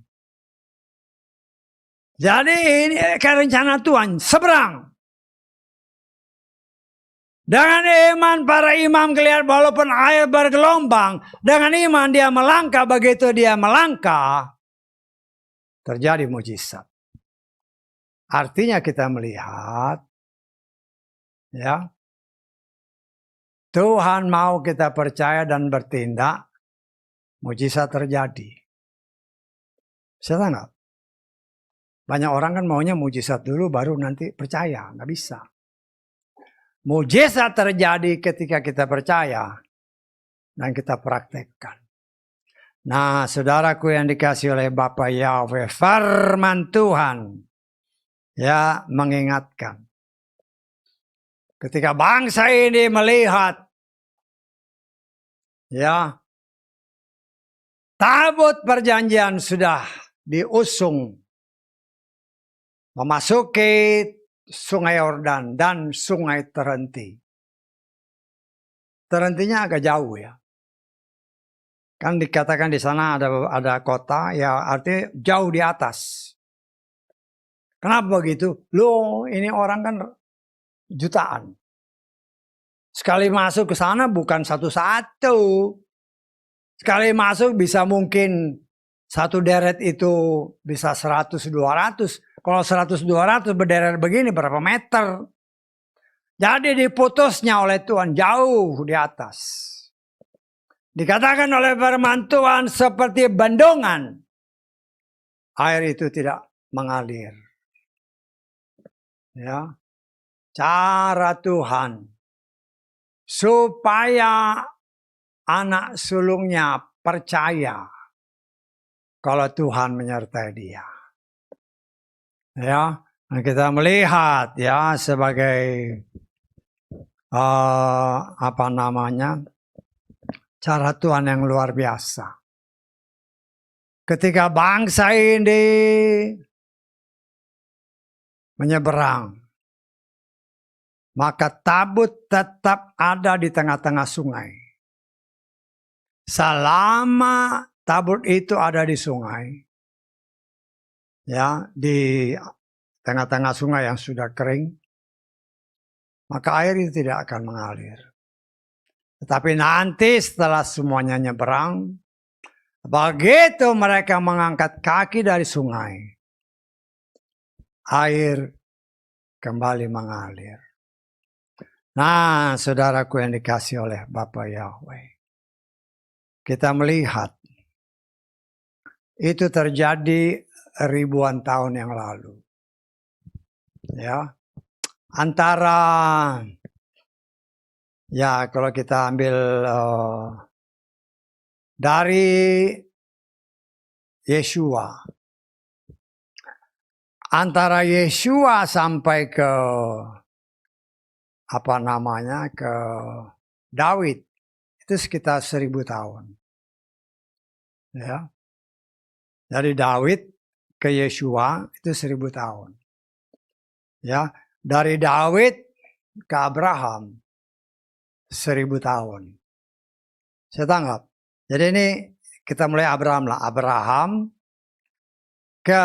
Jadi ini kan rencana Tuhan seberang. Dengan iman para imam kelihatan walaupun air bergelombang. Dengan iman dia melangkah, begitu dia melangkah. Terjadi mujizat. Artinya kita melihat. Ya. Tuhan mau kita percaya dan bertindak. Mujizat terjadi. Bisa nggak? Banyak orang kan maunya mujizat dulu baru nanti percaya. Nggak bisa. Mujizat terjadi ketika kita percaya dan kita praktekkan. Nah, saudaraku yang dikasih oleh Bapa Yahweh, firman Tuhan ya mengingatkan. Ketika bangsa ini melihat ya tabut perjanjian sudah diusung memasuki Sungai Yordan dan sungai terhenti. Terhentinya agak jauh ya. Kan dikatakan di sana ada kota, ya artinya jauh di atas. Kenapa begitu? Loh, ini orang kan jutaan. Sekali masuk ke sana bukan satu-satu. Sekali masuk bisa mungkin satu deret itu bisa 100-200. Kalau 100-200 berderet begini berapa meter? Jadi diputusnya oleh Tuhan jauh di atas. Dikatakan oleh firman Tuhan seperti bendungan. Air itu tidak mengalir. Ya. Cara Tuhan supaya anak sulungnya percaya kalau Tuhan menyertai dia. Ya, kita melihat ya sebagai cara Tuhan yang luar biasa. Ketika bangsa ini menyeberang, maka tabut tetap ada di tengah-tengah sungai. Selama tabut itu ada di sungai, ya di tengah-tengah sungai yang sudah kering, maka air itu tidak akan mengalir. Tetapi nanti setelah semuanya nyeberang, begitu mereka mengangkat kaki dari sungai, air kembali mengalir. Nah, saudaraku yang dikasih oleh Bapa Yahweh, kita melihat itu terjadi ribuan tahun yang lalu. Ya, antara ya kalau kita ambil dari Yeshua, antara Yeshua sampai ke ke Daud itu sekitar 1000 tahun. Ya, dari Daud ke Yeshua itu 1000 tahun. Ya, dari Daud ke Abraham 1000 tahun. Saya tanggap. Jadi ini kita mulai Abraham lah. Abraham ke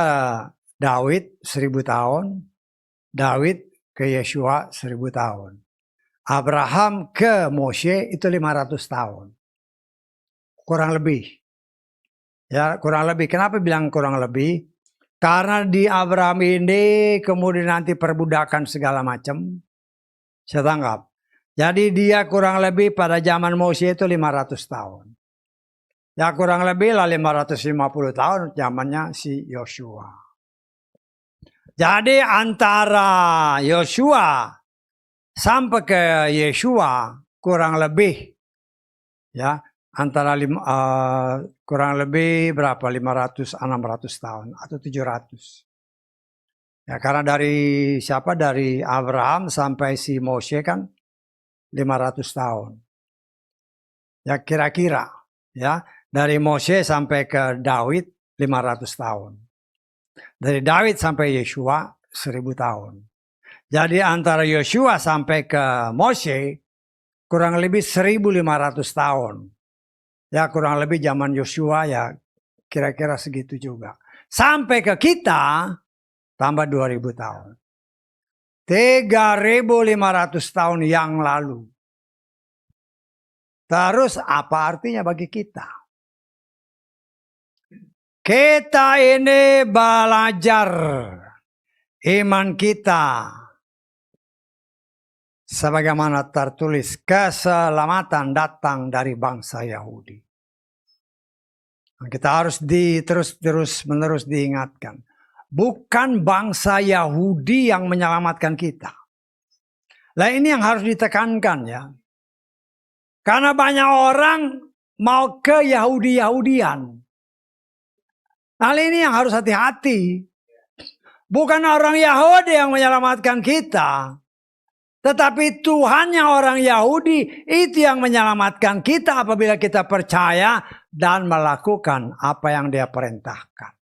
Daud 1000 tahun. Daud ke Yeshua 1000 tahun. Abraham ke Moshe itu 500 tahun. Kurang lebih. Ya, kurang lebih. Kenapa bilang kurang lebih? Karena di Abraham ini kemudian nanti perbudakan segala macam. Saya tanggap. Jadi dia kurang lebih pada zaman Moshe itu 500 tahun. Ya kurang lebih lah 550 tahun zamannya si Yosua. Jadi antara Yosua sampai ke Yeshua kurang lebih ya antara kurang lebih berapa 500-600 tahun atau 700. Ya karena dari Abraham sampai si Moshe kan 500 tahun. Ya kira-kira ya dari Moshe sampai ke Daud 500 tahun. Dari Daud sampai Yeshua 1000 tahun. Jadi antara Yeshua sampai ke Moshe kurang lebih 1500 tahun. Ya kurang lebih zaman Yosua ya kira-kira segitu juga. Sampai ke kita tambah 2000 tahun. 3500 tahun yang lalu. Terus apa artinya bagi kita? Kita ini belajar iman kita. Sebagaimana tertulis, keselamatan datang dari bangsa Yahudi. Kita harus terus-menerus diingatkan. Bukan bangsa Yahudi yang menyelamatkan kita. Nah ini yang harus ditekankan ya. Karena banyak orang mau ke Yahudi-Yahudian. Hal ini yang harus hati-hati. Bukan orang Yahudi yang menyelamatkan kita. Tetapi Tuhan yang orang Yahudi itu yang menyelamatkan kita apabila kita percaya dan melakukan apa yang Dia perintahkan.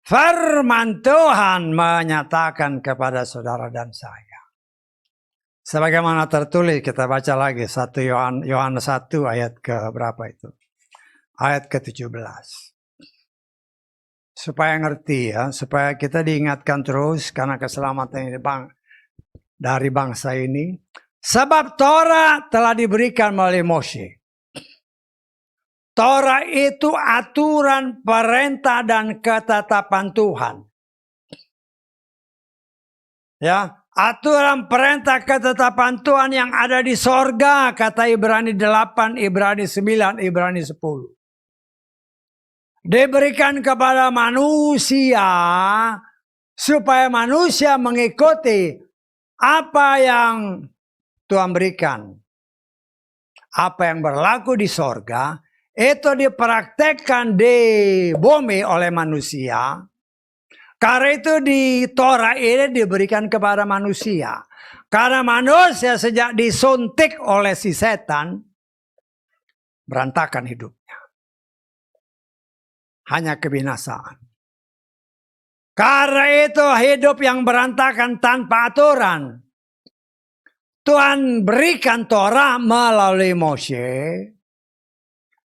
Firman Tuhan menyatakan kepada saudara dan saya. Sebagaimana tertulis, kita baca lagi 1 Yohanes 1 ayat ke berapa itu? Ayat ke-17. Supaya ngerti ya, supaya kita diingatkan terus karena keselamatan ini dari bangsa ini. Sebab Torah telah diberikan melalui Mose. Torah itu aturan, perintah, dan ketetapan Tuhan. Ya, aturan, perintah, ketetapan Tuhan yang ada di sorga, kata Ibrani 8, Ibrani 9, Ibrani 10. Diberikan kepada manusia supaya manusia mengikuti apa yang Tuhan berikan. Apa yang berlaku di sorga itu dipraktekkan di bumi oleh manusia. Karena itu di Torah ini diberikan kepada manusia. Karena manusia sejak disuntik oleh si setan berantakan hidupnya. Hanya kebinasaan. Karena itu hidup yang berantakan tanpa aturan. Tuhan berikan Torah melalui Mose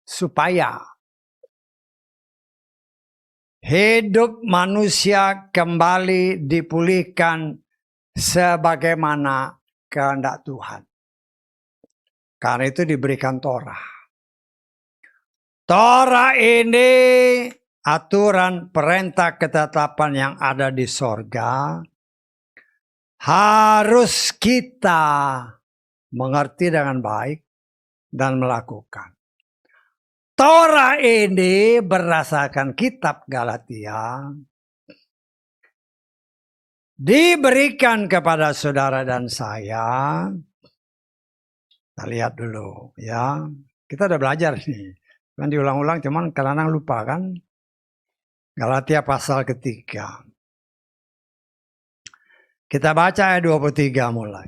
supaya hidup manusia kembali dipulihkan sebagaimana kehendak Tuhan. Karena itu diberikan Torah. Torah ini aturan, perintah, ketetapan yang ada di sorga harus kita mengerti dengan baik dan melakukan. Torah ini berdasarkan kitab Galatia diberikan kepada saudara dan saya. Kita lihat dulu ya. Kita udah belajar nih. Kan diulang-ulang cuman kadang lupa kan. Galatia pasal ketiga. Kita baca ayat 23 mulai.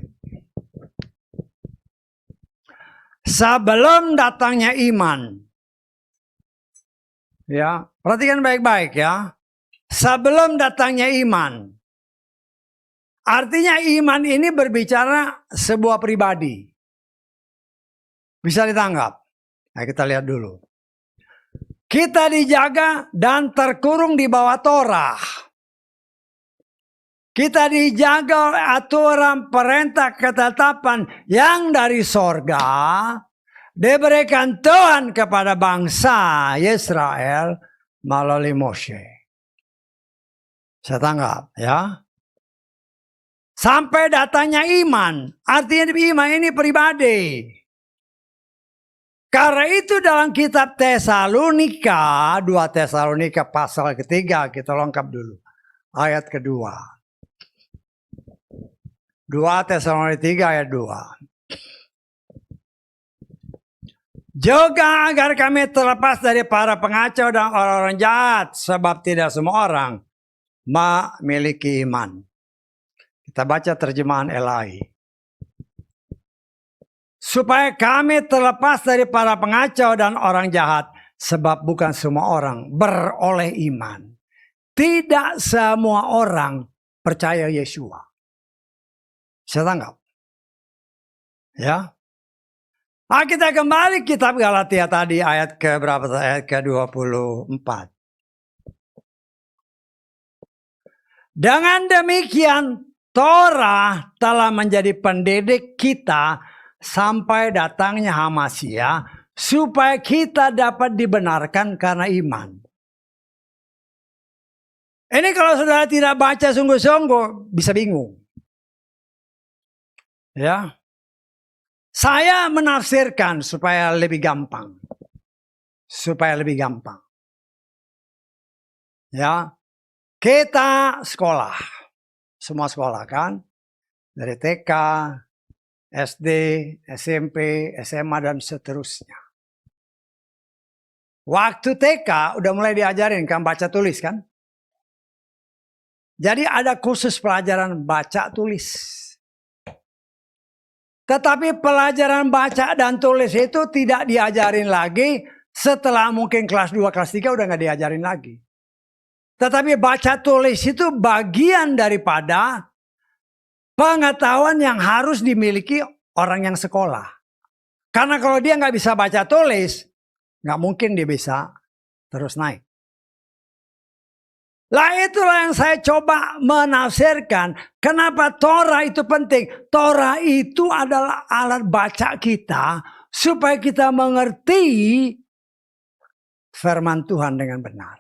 Sebelum datangnya iman. Ya, perhatikan baik-baik ya. Sebelum datangnya iman. Artinya iman ini berbicara sebuah pribadi. Bisa ditangkap? Nah, kita lihat dulu. Kita dijaga dan terkurung di bawah Torah. Kita dijaga oleh aturan, perintah, ketetapan yang dari sorga diberikan Tuhan kepada bangsa Israel melalui Mose. Saya tanggap ya. Sampai datangnya iman. Artinya iman ini pribadi. Karena itu dalam kitab Tesalonika, 2 Tesalonika pasal ketiga, kita lengkap dulu. Ayat kedua. 2 Tesalonika 3 ayat 2. Juga agar kami terlepas dari para pengacau dan orang-orang jahat. Sebab tidak semua orang memiliki iman. Kita baca terjemahan Elahi. Supaya kami terlepas dari para pengacau dan orang jahat. Sebab bukan semua orang beroleh iman. Tidak semua orang percaya Yesua. Saya tanggap. Ya. Nah, kita kembali kitab Galatia tadi ayat ke berapa? Ayat ke-24. Dengan demikian Torah telah menjadi pendidik kita sampai datangnya Hamasiah supaya kita dapat dibenarkan karena iman. Ini kalau saudara tidak baca sungguh-sungguh bisa bingung. Ya. Saya menafsirkan supaya lebih gampang. Supaya lebih gampang. Ya. Kita sekolah. Semua sekolah kan. Dari TK, SD, SMP, SMA, dan seterusnya. Waktu TK udah mulai diajarin kan baca tulis kan. Jadi ada khusus pelajaran baca tulis. Tetapi pelajaran baca dan tulis itu tidak diajarin lagi setelah mungkin kelas 2, kelas 3 udah nggak diajarin lagi. Tetapi baca tulis itu bagian daripada pengetahuan yang harus dimiliki orang yang sekolah. Karena kalau dia nggak bisa baca tulis, nggak mungkin dia bisa terus naik. Lah itulah yang saya coba menafsirkan. Kenapa Torah itu penting? Torah itu adalah alat baca kita supaya kita mengerti firman Tuhan dengan benar.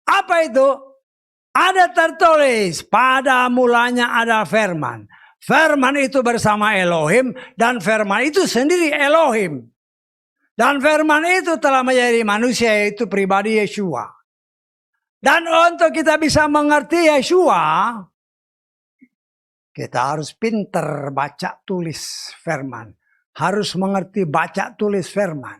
Apa itu? Ada tertulis pada mulanya ada firman. Firman itu bersama Elohim dan firman itu sendiri Elohim. Dan firman itu telah menjadi manusia yaitu pribadi Yeshua. Dan untuk kita bisa mengerti Yeshua, kita harus pinter baca tulis firman. Harus mengerti baca tulis firman.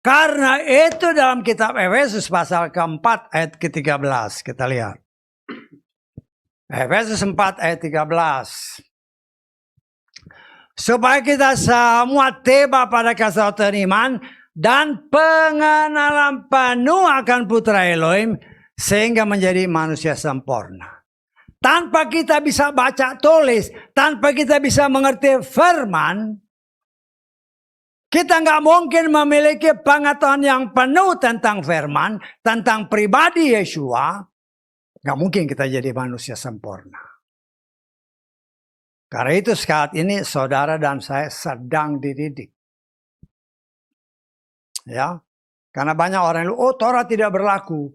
Karena itu dalam kitab Efesus pasal keempat ayat ke-13. Kita lihat. Efesus 4 ayat 13. Supaya kita semua tiba pada kesatuan iman dan pengenalan penuh akan Putra Elohim, sehingga menjadi manusia sempurna. Tanpa kita bisa baca tulis, tanpa kita bisa mengerti firman, kita nggak mungkin memiliki pengetahuan yang penuh tentang firman, tentang pribadi Yeshua. Nggak mungkin kita jadi manusia sempurna. Karena itu saat ini saudara dan saya sedang dididik. Ya, karena banyak orang yang Torah tidak berlaku.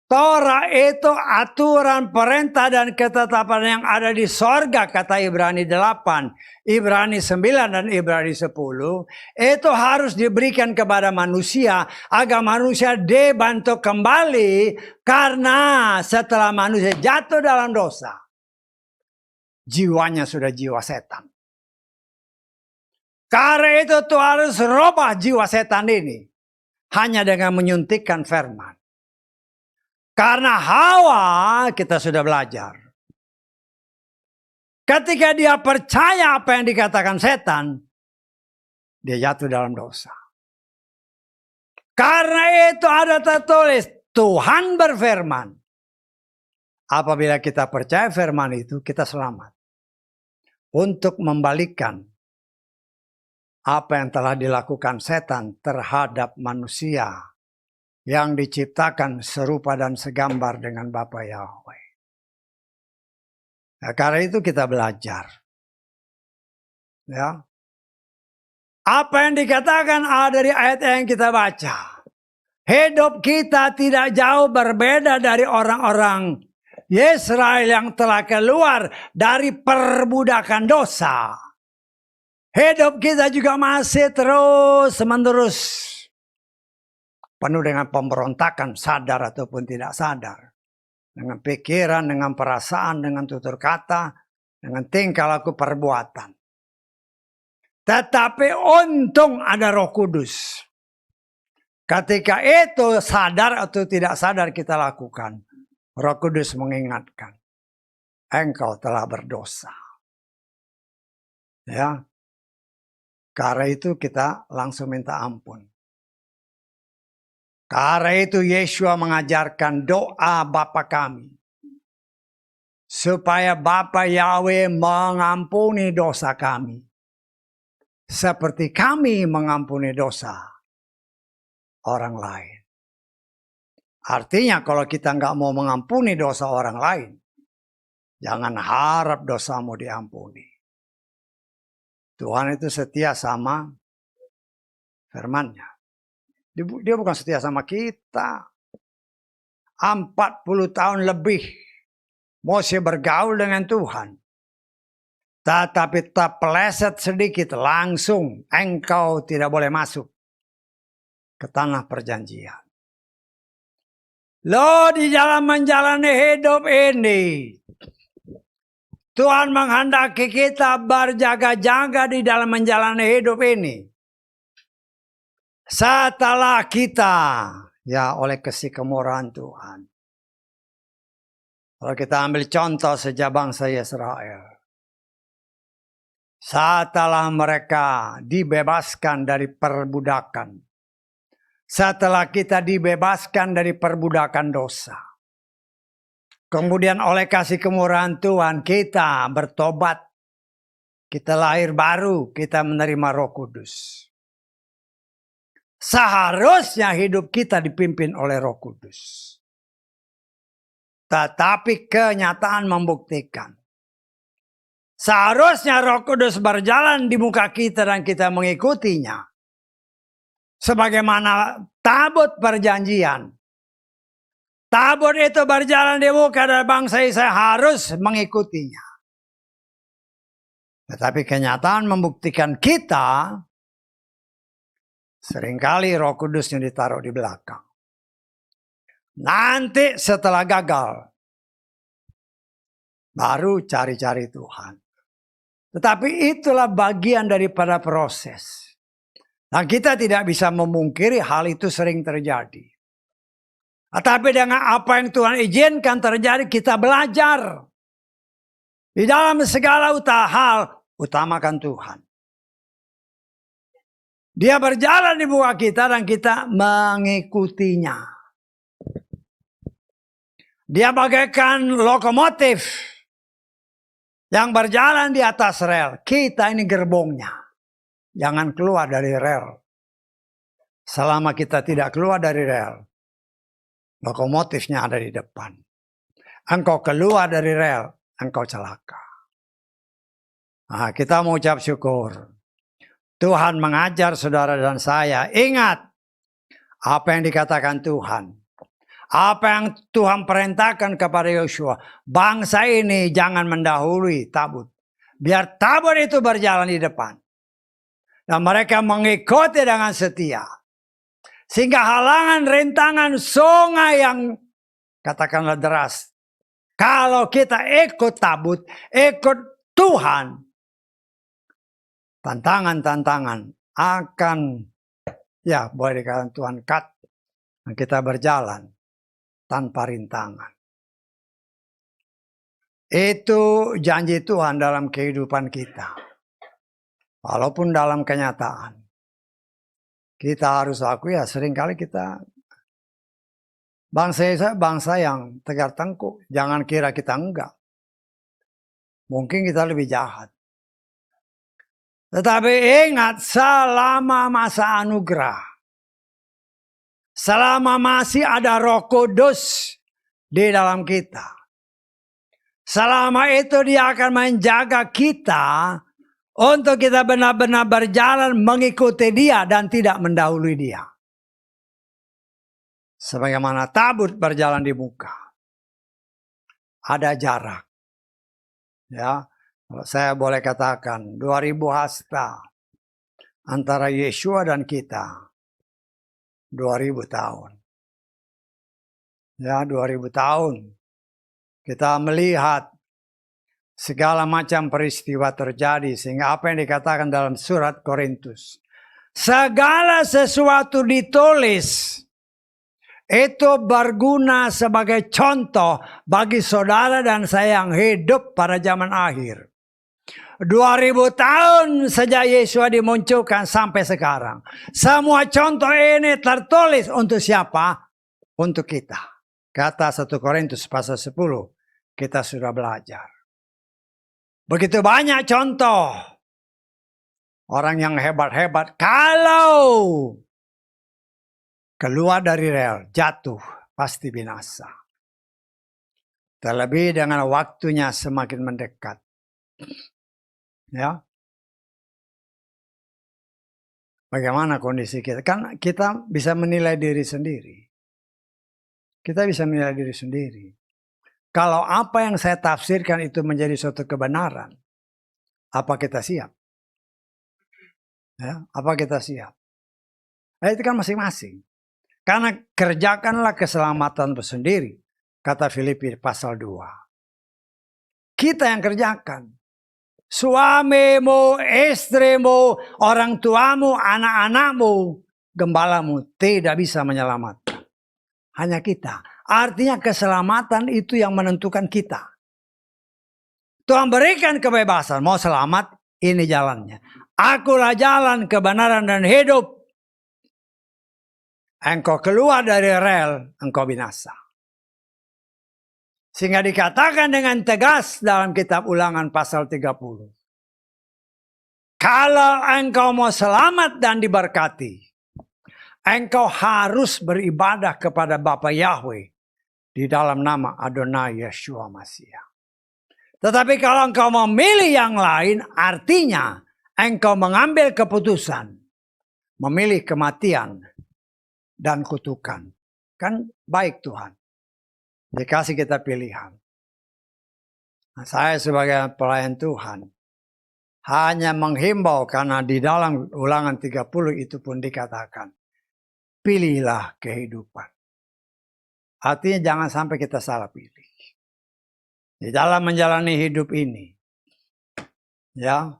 Torah itu aturan, perintah, dan ketetapan yang ada di sorga, kata Ibrani 8, Ibrani 9, dan Ibrani 10. Itu harus diberikan kepada manusia, agar manusia dibantu kembali, karena setelah manusia jatuh dalam dosa, jiwanya sudah jiwa setan. Karena itu Tuhan harus rubah jiwa setan ini, hanya dengan menyuntikkan firman. Karena Hawa kita sudah belajar. Ketika dia percaya apa yang dikatakan setan, dia jatuh dalam dosa. Karena itu ada tertulis, Tuhan berfirman. Apabila kita percaya firman itu, kita selamat. Untuk membalikkan apa yang telah dilakukan setan terhadap manusia yang diciptakan serupa dan segambar dengan Bapa Yahweh. Nah, karena itu kita belajar. Ya. Apa yang dikatakan ada dari ayat yang kita baca. Hidup kita tidak jauh berbeda dari orang-orang Israel yang telah keluar dari perbudakan dosa. Hidup kita juga masih terus-menerus penuh dengan pemberontakan, sadar ataupun tidak sadar. Dengan pikiran, dengan perasaan, dengan tutur kata, dengan tingkah laku perbuatan. Tetapi untung ada Roh Kudus. Ketika itu sadar atau tidak sadar kita lakukan, Roh Kudus mengingatkan, engkau telah berdosa. Ya. Karena itu kita langsung minta ampun. Karena itu Yeshua mengajarkan doa Bapa kami. Supaya Bapa Yahweh mengampuni dosa kami. Seperti kami mengampuni dosa orang lain. Artinya kalau kita nggak mau mengampuni dosa orang lain, jangan harap dosamu diampuni. Tuhan itu setia sama firman-Nya. Dia bukan setia sama kita. 40 tahun lebih Mose bergaul dengan Tuhan. Tetapi terpeleset sedikit langsung engkau tidak boleh masuk ke tanah perjanjian. Lo di dalam menjalani hidup ini Tuhan menghendaki kita berjaga-jaga di dalam menjalani hidup ini. Setelah kita, ya oleh kasih kemurahan Tuhan. Kalau kita ambil contoh sejak bangsa Israel. Setelah mereka dibebaskan dari perbudakan. Setelah kita dibebaskan dari perbudakan dosa. Kemudian oleh kasih kemurahan Tuhan kita bertobat. Kita lahir baru, kita menerima Roh Kudus. Seharusnya hidup kita dipimpin oleh Roh Kudus. Tetapi kenyataan membuktikan. Seharusnya Roh Kudus berjalan di muka kita dan kita mengikutinya. Sebagaimana tabut perjanjian. Tabut itu berjalan di muka dan bangsa Israel harus mengikutinya. Tetapi kenyataan membuktikan kita seringkali Roh Kudusnya ditaruh di belakang. Nanti setelah gagal, baru cari-cari Tuhan. Tetapi itulah bagian daripada proses. Dan kita tidak bisa memungkiri hal itu sering terjadi. Tetapi dengan apa yang Tuhan izinkan terjadi, kita belajar. Di dalam segala hal, utamakan Tuhan. Dia berjalan di muka kita dan kita mengikutinya. Dia bagaikan lokomotif yang berjalan di atas rel. Kita ini gerbongnya. Jangan keluar dari rel. Selama kita tidak keluar dari rel, lokomotifnya ada di depan. Engkau keluar dari rel, engkau celaka. Nah, kita mengucap syukur. Tuhan mengajar saudara dan saya. Ingat apa yang dikatakan Tuhan. Apa yang Tuhan perintahkan kepada Yosua. Bangsa ini jangan mendahului tabut. Biar tabut itu berjalan di depan. Dan mereka mengikuti dengan setia. Sehingga halangan, rintangan, sungai yang katakanlah deras. Kalau kita ikut tabut, ikut Tuhan. Tantangan-tantangan akan, ya boleh dikatakan Tuhan cut. Dan kita berjalan tanpa rintangan. Itu janji Tuhan dalam kehidupan kita. Walaupun dalam kenyataan. Kita harus akui ya seringkali kita. Bangsa yang tegar tengkuk. Jangan kira kita enggak. Mungkin kita lebih jahat. Tetapi ingat selama masa anugerah. Selama masih ada Roh Kudus di dalam kita. Selama itu dia akan menjaga kita untuk kita benar-benar berjalan mengikuti dia dan tidak mendahului dia. Sebagaimana tabut berjalan di muka. Ada jarak. Ya, kalau saya boleh katakan 2000 hasta antara Yeshua dan kita. 2000 tahun. Ya, 2000 tahun. Kita melihat segala macam peristiwa terjadi. Sehingga apa yang dikatakan dalam surat Korintus. Segala sesuatu ditulis. Itu berguna sebagai contoh bagi saudara dan saya yang hidup pada zaman akhir. 2000 tahun sejak Yesus dimunculkan sampai sekarang. Semua contoh ini tertulis untuk siapa? Untuk kita. Kata 1 Korintus pasal 10. Kita sudah belajar. Begitu banyak contoh. Orang yang hebat-hebat. Kalau keluar dari rel, jatuh, pasti binasa. Terlebih dengan waktunya semakin mendekat. Ya, bagaimana kondisi kita? Kan kita bisa menilai diri sendiri. Kita bisa menilai diri sendiri. Kalau apa yang saya tafsirkan itu menjadi suatu kebenaran, apa kita siap? Ya, apa kita siap? Nah, itu kan masing-masing. Karena kerjakanlah keselamatan sendiri, kata Filipi pasal 2. Kita yang kerjakan. Suamimu, istrimu, orang tuamu, anak-anakmu, gembalamu tidak bisa menyelamatkan. Hanya kita. Artinya keselamatan itu yang menentukan kita. Tuhan berikan kebebasan. Mau selamat, ini jalannya. Akulah jalan, kebenaran, dan hidup. Engkau keluar dari rel, engkau binasa. Sehingga dikatakan dengan tegas dalam kitab Ulangan pasal 30. Kalau engkau mau selamat dan diberkati, engkau harus beribadah kepada Bapa Yahweh di dalam nama Adonai Yeshua Mashiach. Tetapi kalau engkau memilih yang lain, artinya engkau mengambil keputusan, memilih kematian dan kutukan. Kan baik Tuhan. Dikasih kita pilihan. Nah, saya sebagai pelayan Tuhan hanya menghimbau karena di dalam Ulangan 30 itu pun dikatakan, pilihlah kehidupan. Artinya jangan sampai kita salah pilih. Di dalam menjalani hidup ini, ya,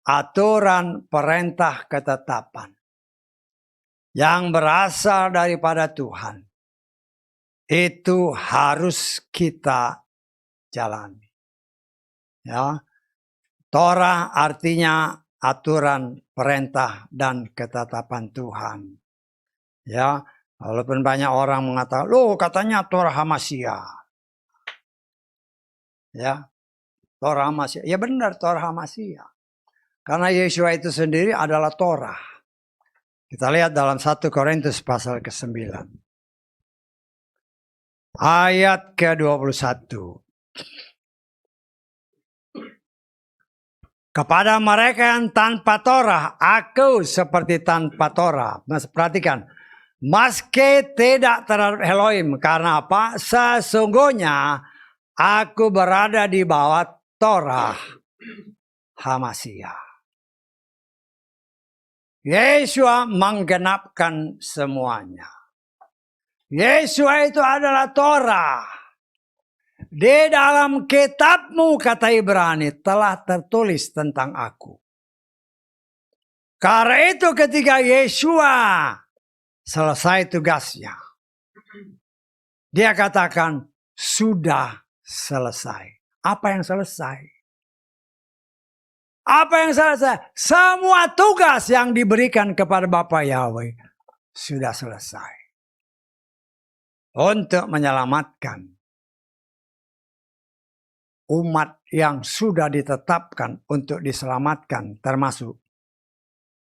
aturan, perintah, ketetapan yang berasal daripada Tuhan itu harus kita jalani. Ya, Torah artinya aturan, perintah, dan ketetapan Tuhan. Ya, walaupun banyak orang mengatakan, loh katanya Torah Hamasya. Ya, Torah Hamasya. Ya benar Torah Hamasya. Karena Yeshua itu sendiri adalah Torah. Kita lihat dalam 1 Korintus pasal ke-9. Ayat ke-21. Kepada mereka yang tanpa Torah, aku seperti tanpa Torah. Perhatikan. Meski tidak terhadap Elohim. Karena apa? Sesungguhnya aku berada di bawah Torah Hamasya. Yeshua menggenapkan semuanya. Yeshua itu adalah Torah. Di dalam kitabmu, kata Ibrani, telah tertulis tentang aku. Karena itu ketika Yeshua selesai tugasnya, dia katakan, sudah selesai. Apa yang selesai? Apa yang selesai? Semua tugas yang diberikan kepada Bapa Yahweh sudah selesai. Untuk menyelamatkan umat yang sudah ditetapkan untuk diselamatkan, termasuk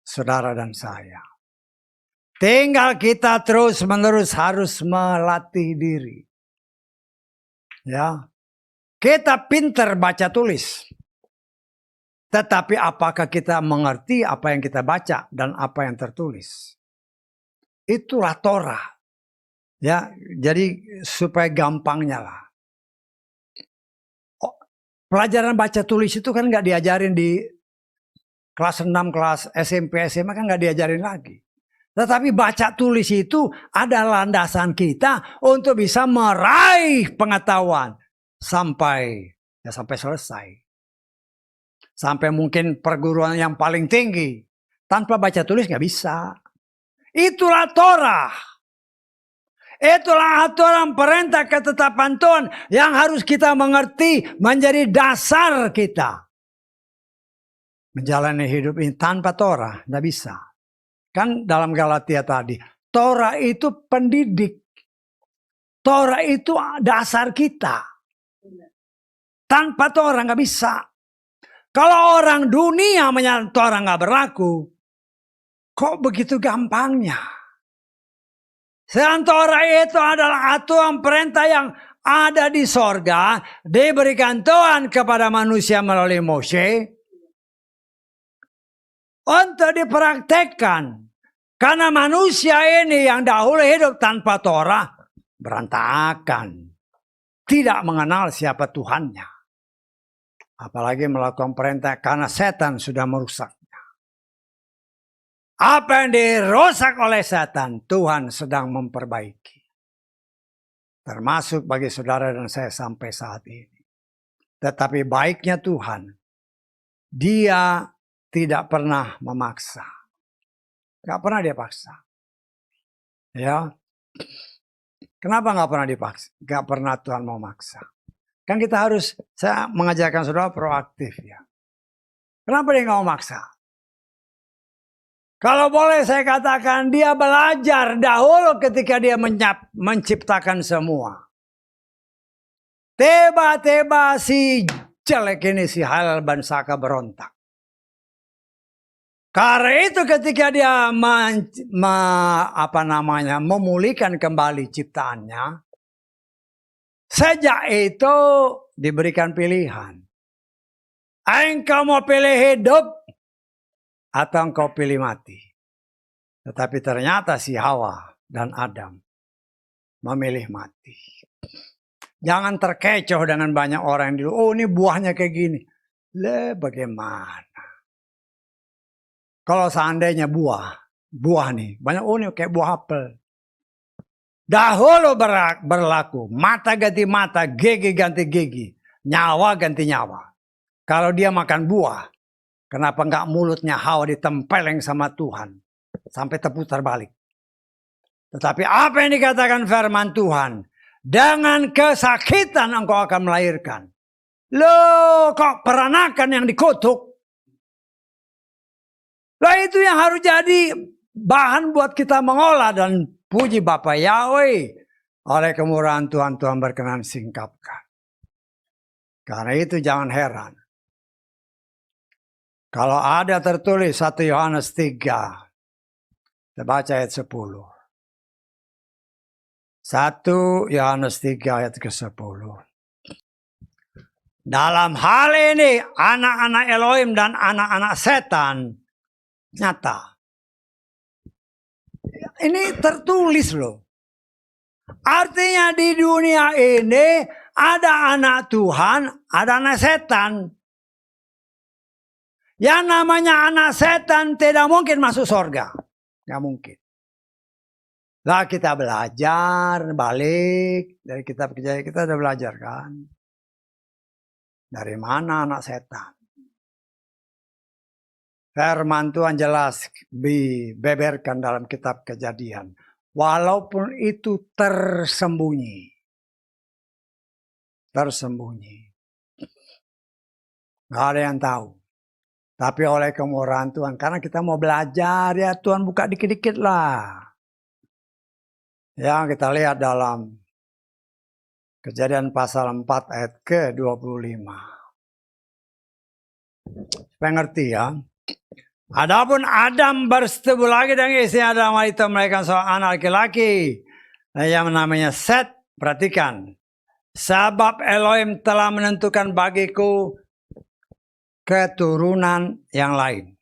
saudara dan saya. Tinggal kita terus-menerus harus melatih diri. Ya, kita pintar baca tulis. Tetapi apakah kita mengerti apa yang kita baca dan apa yang tertulis? Itulah Torah. Ya, jadi supaya gampangnya lah. Pelajaran baca tulis itu kan nggak diajarin di kelas 6, kelas SMP, SMA kan nggak diajarin lagi. Tetapi baca tulis itu adalah landasan kita untuk bisa meraih pengetahuan sampai selesai. Sampai mungkin perguruan yang paling tinggi. Tanpa baca tulis nggak bisa. Itulah Torah. Itulah aturan, perintah, ketetapan Tuhan yang harus kita mengerti menjadi dasar kita. Menjalani hidup ini tanpa Torah tidak bisa. Kan dalam Galatia tadi, Torah itu pendidik. Torah itu dasar kita. Tanpa Torah nggak bisa. Kalau orang dunia menyatakan Torah nggak berlaku, kok begitu gampangnya? Sedangkan Torah itu adalah aturan perintah yang ada di sorga, diberikan Tuhan kepada manusia melalui Moshe, untuk dipraktekkan. Karena manusia ini yang dahulu hidup tanpa Torah, berantakan. Tidak mengenal siapa Tuhannya. Apalagi melakukan perintah karena setan sudah merusaknya. Apa yang dirusak oleh setan, Tuhan sedang memperbaiki. Termasuk bagi saudara dan saya sampai saat ini. Tetapi baiknya Tuhan, Dia tidak pernah memaksa. Gak pernah dia paksa. Ya. Kenapa gak pernah dipaksa? Gak pernah Tuhan mau maksa. Kan kita harus, saya mengajarkan saudara proaktif ya. Kenapa dia gak mau maksa? Kalau boleh saya katakan, dia belajar dahulu ketika dia menciptakan semua. Tiba-tiba si jelek ini, si Halal bin Saka berontak. Karena itu ketika dia memulihkan kembali ciptaannya, sejak itu diberikan pilihan. Engkau mau pilih hidup atau engkau pilih mati. Tetapi ternyata si Hawa dan Adam memilih mati. Jangan terkecoh dengan banyak orang yang dulu, oh ini buahnya kayak gini. Bagaimana? Kalau seandainya buah nih, banyak ini kayak buah apel. Dahulu berlaku, mata ganti mata, gigi ganti gigi, nyawa ganti nyawa. Kalau dia makan buah, kenapa enggak mulutnya Hawa ditempeleng sama Tuhan sampai terputar balik? Tetapi apa yang dikatakan firman Tuhan? Dengan kesakitan engkau akan melahirkan. Loh, kok peranakan yang dikutuk? Lah itu yang harus jadi bahan buat kita mengolah dan puji Bapa Yahweh. Oleh kemurahan Tuhan berkenan singkapkan. Karena itu jangan heran. Kalau ada tertulis 1 Yohanes 3. Kita baca ayat 10. 1 Yohanes 3 ayat ke-10. Dalam hal ini anak-anak Elohim dan anak-anak setan nyata. Ini tertulis loh. Artinya di dunia ini ada anak Tuhan, ada anak setan. Yang namanya anak setan tidak mungkin masuk surga. Nggak mungkin. Lah kita belajar, balik dari kitab Kejadian kita udah belajar kan. Dari mana anak setan? Firman Tuhan jelas dibeberkan dalam kitab Kejadian. Walaupun itu tersembunyi. Tersembunyi. Gak ada yang tahu. Tapi oleh kemurahan Tuhan, karena kita mau belajar ya Tuhan buka dikit-dikit lah. Yang kita lihat dalam Kejadian pasal 4 ayat ke-25. Supaya ngerti ya. Adapun Adam bersetubuh lagi dengan istri Adam itu melahirkan seorang anak laki-laki. Yang namanya Set. Perhatikan. Sebab Elohim telah menentukan bagiku keturunan yang lain.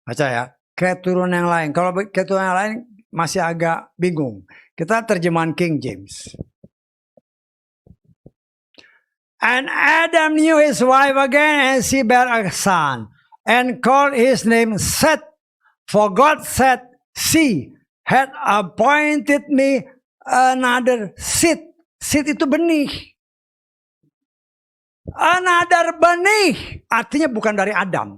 Baca ya. Keturunan yang lain. Kalau keturunan yang lain masih agak bingung. Kita terjemahan King James. And Adam knew his wife again, and she bare a son, and called his name Seth. For God said, she had appointed me another seed. Seed itu benih. Another benih. Artinya bukan dari Adam.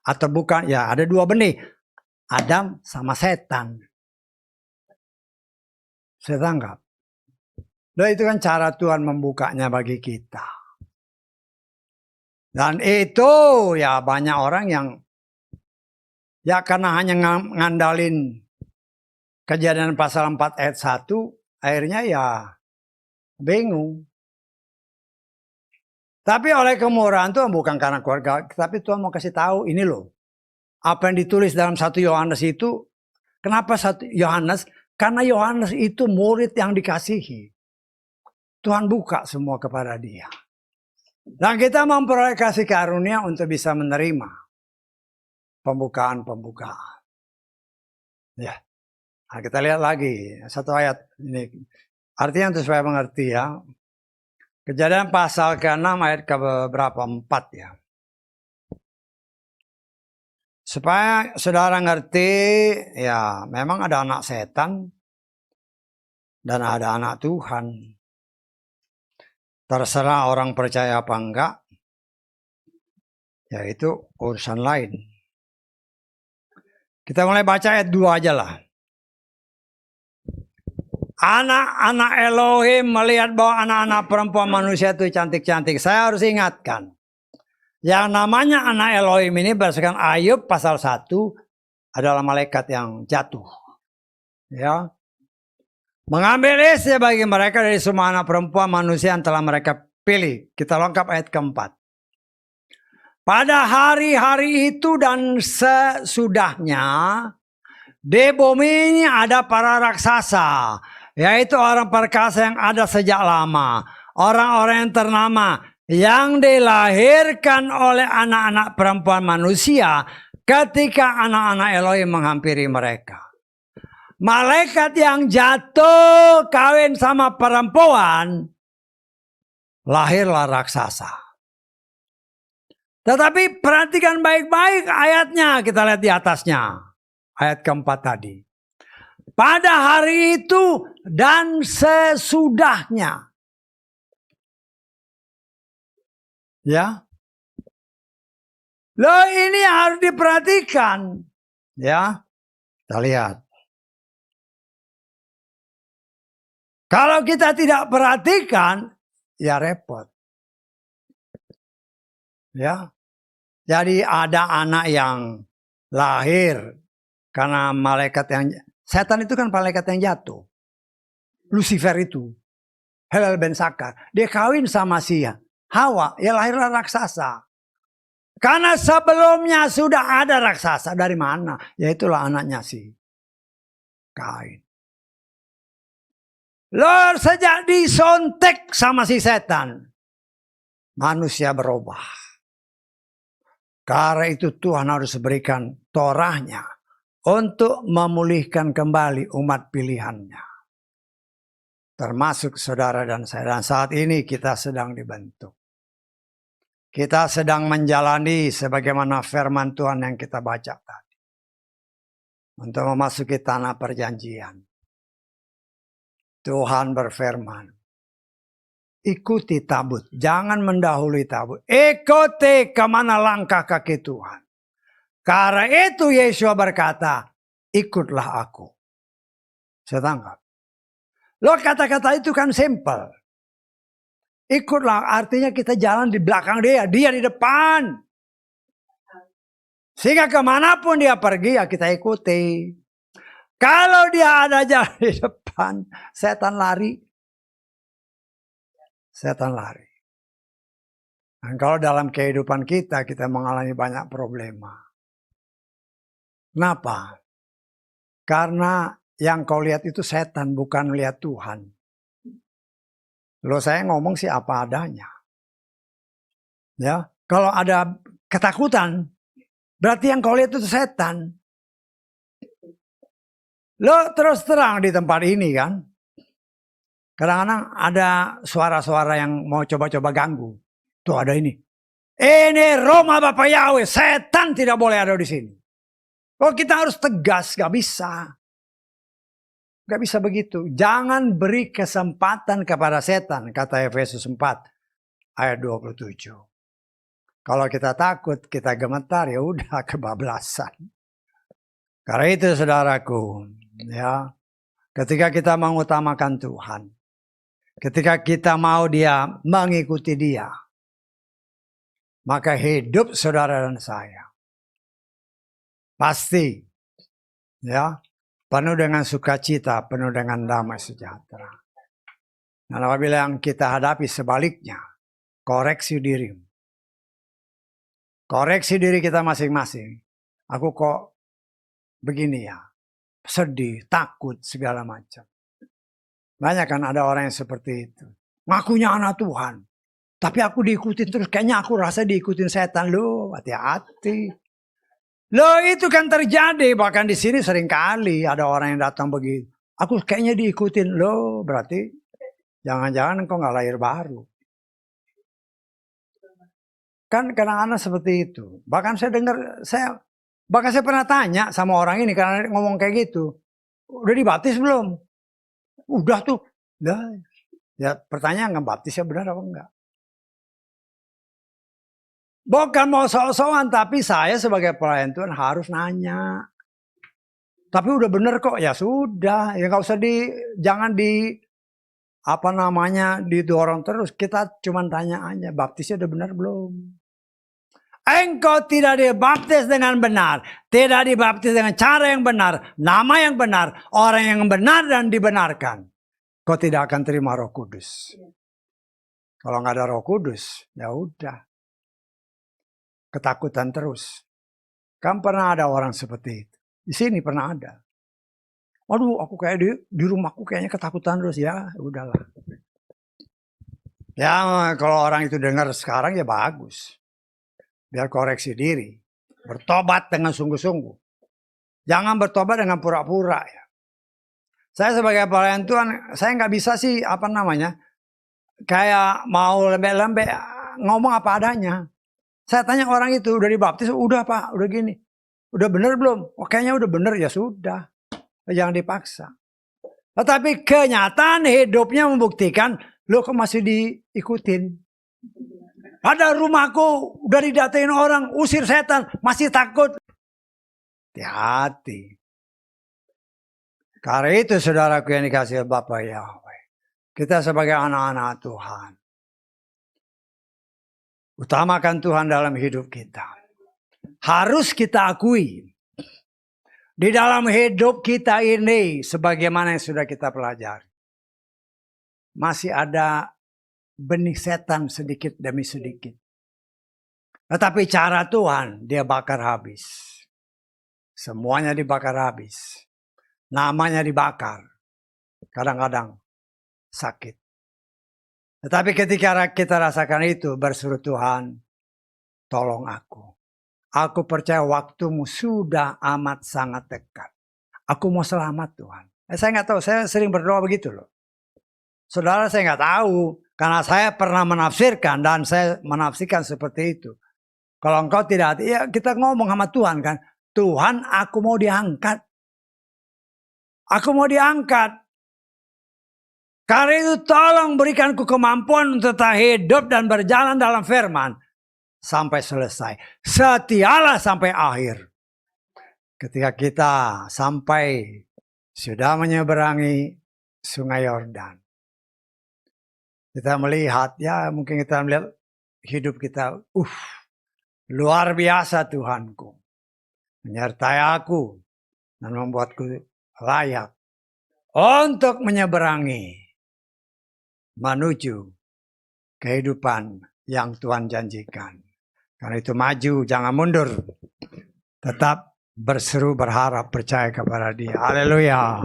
Atau bukan, ya ada dua benih. Adam sama setan. Saya tanggap. Nah itu kan cara Tuhan membukanya bagi kita. Dan itu ya banyak orang yang ya karena hanya ngandalin Kejadian pasal 4 ayat 1, akhirnya ya bingung. Tapi oleh kemurahan Tuhan bukan karena keluarga, tapi Tuhan mau kasih tahu ini loh. Apa yang ditulis dalam 1 Yohanes itu, kenapa 1 Yohanes? Karena Yohanes itu murid yang dikasihi. Tuhan buka semua kepada dia. Dan kita memperoleh kasih karunia untuk bisa menerima pembukaan-pembukaan. Ya, nah, kita lihat lagi satu ayat ini. Artinya untuk supaya mengerti ya. Kejadian pasal ke-6 ayat ke-berapa? 4 ya. Supaya saudara ngerti, ya memang ada anak setan dan ada anak Tuhan. Terserah orang percaya apa enggak, ya itu urusan lain. Kita mulai baca ayat 2 aja lah. Anak-anak Elohim melihat bahwa anak-anak perempuan manusia itu cantik-cantik. Saya harus ingatkan. Yang namanya anak Elohim ini berdasarkan Ayub pasal 1 adalah malaikat yang jatuh. Ya. Mengambil istri bagi mereka dari semua anak perempuan manusia yang telah mereka pilih. Kita lengkap ayat keempat. Pada hari-hari itu dan sesudahnya, di bumi ini ada para raksasa, yaitu orang perkasa yang ada sejak lama. Orang-orang yang ternama yang dilahirkan oleh anak-anak perempuan manusia ketika anak-anak Elohim menghampiri mereka. Malaikat yang jatuh kawin sama perempuan, lahirlah raksasa. Tetapi perhatikan baik-baik ayatnya, kita lihat di atasnya. Ayat keempat tadi. Pada hari itu dan sesudahnya. Ya. Loh, ini harus diperhatikan. Ya. Kita lihat. Kalau kita tidak perhatikan, ya repot. Ya. Jadi ada anak yang lahir karena malaikat yang setan itu kan malaikat yang jatuh. Lucifer itu. Helel ben Sakar. Dia kawin sama si Hawa, ya lahirlah raksasa. Karena sebelumnya sudah ada raksasa. Dari mana? Ya itulah anaknya si Kain. Lord, sejak disontek sama si setan, manusia berubah. Karena itu Tuhan harus berikan Torahnya untuk memulihkan kembali umat pilihannya. Termasuk saudara dan saya. Dan saat ini kita sedang dibentuk. Kita sedang menjalani sebagaimana firman Tuhan yang kita baca tadi. Untuk memasuki tanah perjanjian. Tuhan berfirman, ikuti tabut, jangan mendahului tabut. Ikuti kemana langkah kaki Tuhan. Karena itu Yesua berkata, ikutlah aku. Saya tangkap. Loh, kata-kata itu kan simple. Ikutlah artinya kita jalan di belakang dia di depan. Sehingga kemanapun dia pergi ya kita ikuti. Kalau dia ada jalan di depan, setan lari. Setan lari. Dan kalau dalam kehidupan kita mengalami banyak problema. Kenapa? Karena yang kau lihat itu setan, bukan lihat Tuhan. Loh, saya ngomong sih apa adanya. Ya, kalau ada ketakutan, berarti yang kau lihat itu setan. Lo terus terang di tempat ini kan. Kadang-kadang ada suara-suara yang mau coba-coba ganggu. Tuh ada ini. Ini Roma Bapak Yahweh. Setan tidak boleh ada di sini. Oh, kita harus tegas. Gak bisa. Gak bisa begitu. Jangan beri kesempatan kepada setan. Kata Efesus 4 ayat 27. Kalau kita takut, kita gemetar, ya udah kebablasan. Karena itu saudaraku, ya, ketika kita mengutamakan Tuhan, ketika kita mau dia mengikuti dia, maka hidup saudara dan saya pasti, ya, penuh dengan sukacita, penuh dengan damai sejahtera. Dan apabila yang kita hadapi sebaliknya, koreksi diri. Koreksi diri kita masing-masing. Aku kok begini ya, sedih, takut, segala macam. Banyak kan ada orang yang seperti itu. Ngakunya anak Tuhan. Tapi aku diikutin terus, kayaknya aku rasa diikutin setan. Loh, hati-hati. Loh, itu kan terjadi. Bahkan di sini sering kali ada orang yang datang begitu. Aku kayaknya diikutin. Loh, berarti jangan-jangan engkau gak lahir baru. Kan kadang-kadang seperti itu. Bahkan saya dengar, bahkan saya pernah tanya sama orang ini karena ngomong kayak gitu. Udah dibaptis belum? Udah tuh. Dah. Ya pertanyaan ngebaptisnya benar apa enggak? Bukan mau sok-sokan, tapi saya sebagai pelayan Tuhan harus nanya. Tapi udah bener kok, ya sudah. Ya nggak usah jangan didorong terus. Kita cuma tanya aja, baptisnya udah benar belum? Engkau tidak dibaptis dengan benar, tidak dibaptis dengan cara yang benar, nama yang benar, orang yang benar dan dibenarkan. Kau tidak akan terima Roh Kudus. Kalau nggak ada Roh Kudus, ya udah. Ketakutan terus. Kan pernah ada orang seperti itu. Di sini pernah ada. Waduh, aku kayak di rumahku kayaknya ketakutan terus. Ya, udahlah. Ya, kalau orang itu dengar sekarang ya bagus. Biar koreksi diri. Bertobat dengan sungguh-sungguh. Jangan bertobat dengan pura-pura ya. Saya sebagai pelayan Tuhan, saya nggak bisa sih kayak mau lembek-lembek ngomong apa adanya. Saya tanya orang itu, udah dibaptis? Udah Pak, udah gini. Udah bener belum? Oh, kayaknya udah bener, ya sudah. Jangan dipaksa. Tetapi kenyataan hidupnya membuktikan, lo kok masih diikutin. Ada rumahku, udah didatain orang, usir setan, masih takut. Hati-hati. Karena itu saudaraku yang dikasih Bapak Yahweh. Kita sebagai anak-anak Tuhan. Utamakan Tuhan dalam hidup kita. Harus kita akui. Di dalam hidup kita ini, sebagaimana yang sudah kita pelajari. Masih ada benih setan sedikit demi sedikit. Tetapi cara Tuhan, dia bakar habis. Semuanya dibakar habis. Namanya dibakar. Kadang-kadang sakit. Tetapi ketika kita rasakan itu, berseru Tuhan, tolong aku. Aku percaya waktumu sudah amat sangat dekat. Aku mau selamat Tuhan. Saya nggak tahu, saya sering berdoa begitu loh. Saudara, saya nggak tahu. Karena saya pernah menafsirkan dan saya menafsirkan seperti itu. Kalau engkau tidak, ya kita ngomong sama Tuhan kan. Tuhan, aku mau diangkat. Aku mau diangkat. Karena itu tolong berikanku kemampuan untuk tetap hidup dan berjalan dalam firman. Sampai selesai. Setialah sampai akhir. Ketika kita sampai sudah menyeberangi Sungai Yordan. Kita melihat, ya mungkin kita melihat hidup kita. Luar biasa Tuhanku. Menyertai aku dan membuatku layak untuk menyeberangi menuju kehidupan yang Tuhan janjikan. Karena itu maju, jangan mundur. Tetap berseru, berharap, percaya kepada Dia. Haleluya.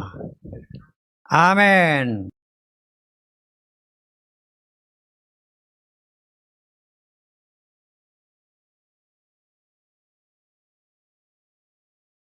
Amin.